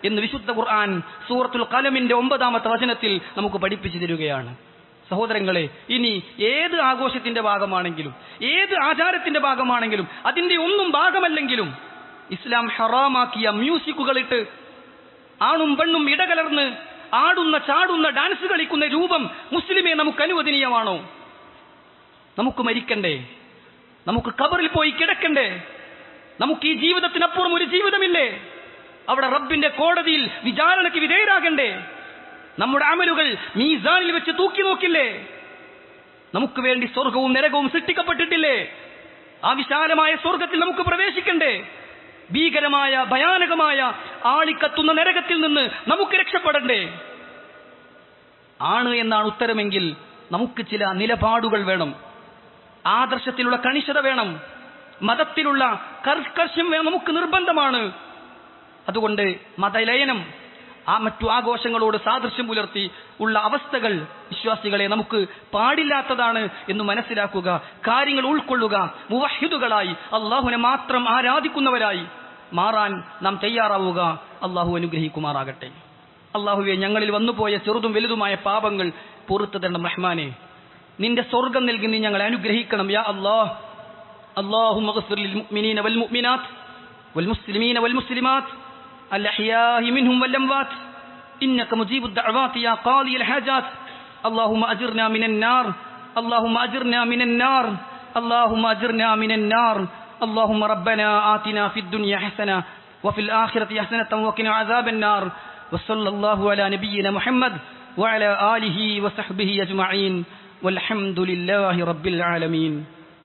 എന്ന് വിശുദ്ധ ഖുർആൻ സൂറത്തുൽ ഖലമിന്റെ 9-ാമത്തെ വചനത്തിൽ നമുക്ക് പഠിപ്പിച്ചു തരികയാണ്. സഹോദരങ്ങളെ, ഇനി ഏത് ആഘോഷത്തിന്റെ ഭാഗമാണെങ്കിലും, ഏത് ആചാരത്തിന്റെ ഭാഗമാണെങ്കിലും, അതിന്റെ ഒന്നും ഭാഗമല്ലെങ്കിലും ഇസ്ലാം ഹറാമാക്കിയ മ്യൂസിക്കുകളിട്ട് ആണും പെണ്ണും ഇടകലർന്ന് ആടുന്ന, ചാടുന്ന, ഡാൻസ് കളിക്കുന്ന രൂപം മുസ്ലിമെ നമുക്ക് അനുവദനീയമാണോ? നമുക്ക് മരിക്കണ്ടേ? നമുക്ക് ഖബറിൽ പോയി കിടക്കണ്ടേ? നമുക്ക് ഈ ജീവിതത്തിനപ്പുറം ഒരു ജീവിതമില്ലേ? അവിടെ റബ്ബിന്റെ കോടതിയിൽ വിചാരണയ്ക്ക് വിധേയരാകണ്ടേ? നമ്മുടെ അമലുകൾ മീസാനിൽ വെച്ച് തൂക്കി നോക്കില്ലേ? നമുക്ക് വേണ്ടി സ്വർഗവും നരകവും സൃഷ്ടിക്കപ്പെട്ടിട്ടില്ലേ? ആ വിശാലമായ സ്വർഗത്തിൽ നമുക്ക് പ്രവേശിക്കണ്ടേ? ഭീകരമായ, ഭയാനകമായ, ആളിക്കത്തുന്ന നരകത്തിൽ നിന്ന് നമുക്ക് രക്ഷപ്പെടണ്ടേ? ആണ് എന്നാണ് ഉത്തരമെങ്കിൽ നമുക്ക് ചില നിലപാടുകൾ വേണം, ആദർശത്തിലുള്ള കണിശത വേണം, മതത്തിലുള്ള കർക്കശം നമുക്ക് നിർബന്ധമാണ്. അതുകൊണ്ട് മതലയനം, ആ മറ്റു ആഘോഷങ്ങളോട് സാദൃശ്യം പുലർത്തി ഉള്ള അവസ്ഥകൾ വിശ്വാസികളെ നമുക്ക് പാടില്ലാത്തതാണ് എന്ന് മനസ്സിലാക്കുക, കാര്യങ്ങൾ ഉൾക്കൊള്ളുക, മുവഹിദുകളായി അള്ളാഹുവിനെ മാത്രം ആരാധിക്കുന്നവരായി മാറാൻ നാം തയ്യാറാവുക. അള്ളാഹു അനുഗ്രഹിക്കുമാറാകട്ടെ. അള്ളാഹുവെ, ഞങ്ങളിൽ വന്നുപോയ ചെറുതും വലുതുമായ പാപങ്ങൾ പുറത്തു തരണം റഹ്മാനെ. നിന്റെ സ്വർഗം നൽകി നീ ഞങ്ങളെ അനുഗ്രഹിക്കണം യാ അല്ലാഹ്. اللهم اغفر للمؤمنين والمؤمنات والمسلمين والمسلمات الأحياء منهم والأموات إنك مجيب الدعوات يا قاضي الحاجات. اللهم أجرنا من النار، اللهم أجرنا من النار، اللهم أجرنا من النار. اللهم ربنا آتنا في الدنيا حسنة وفي الآخرة حسنة وقنا عذاب النار. وصلى الله على نبينا محمد وعلى آله وصحبه أجمعين والحمد لله رب العالمين.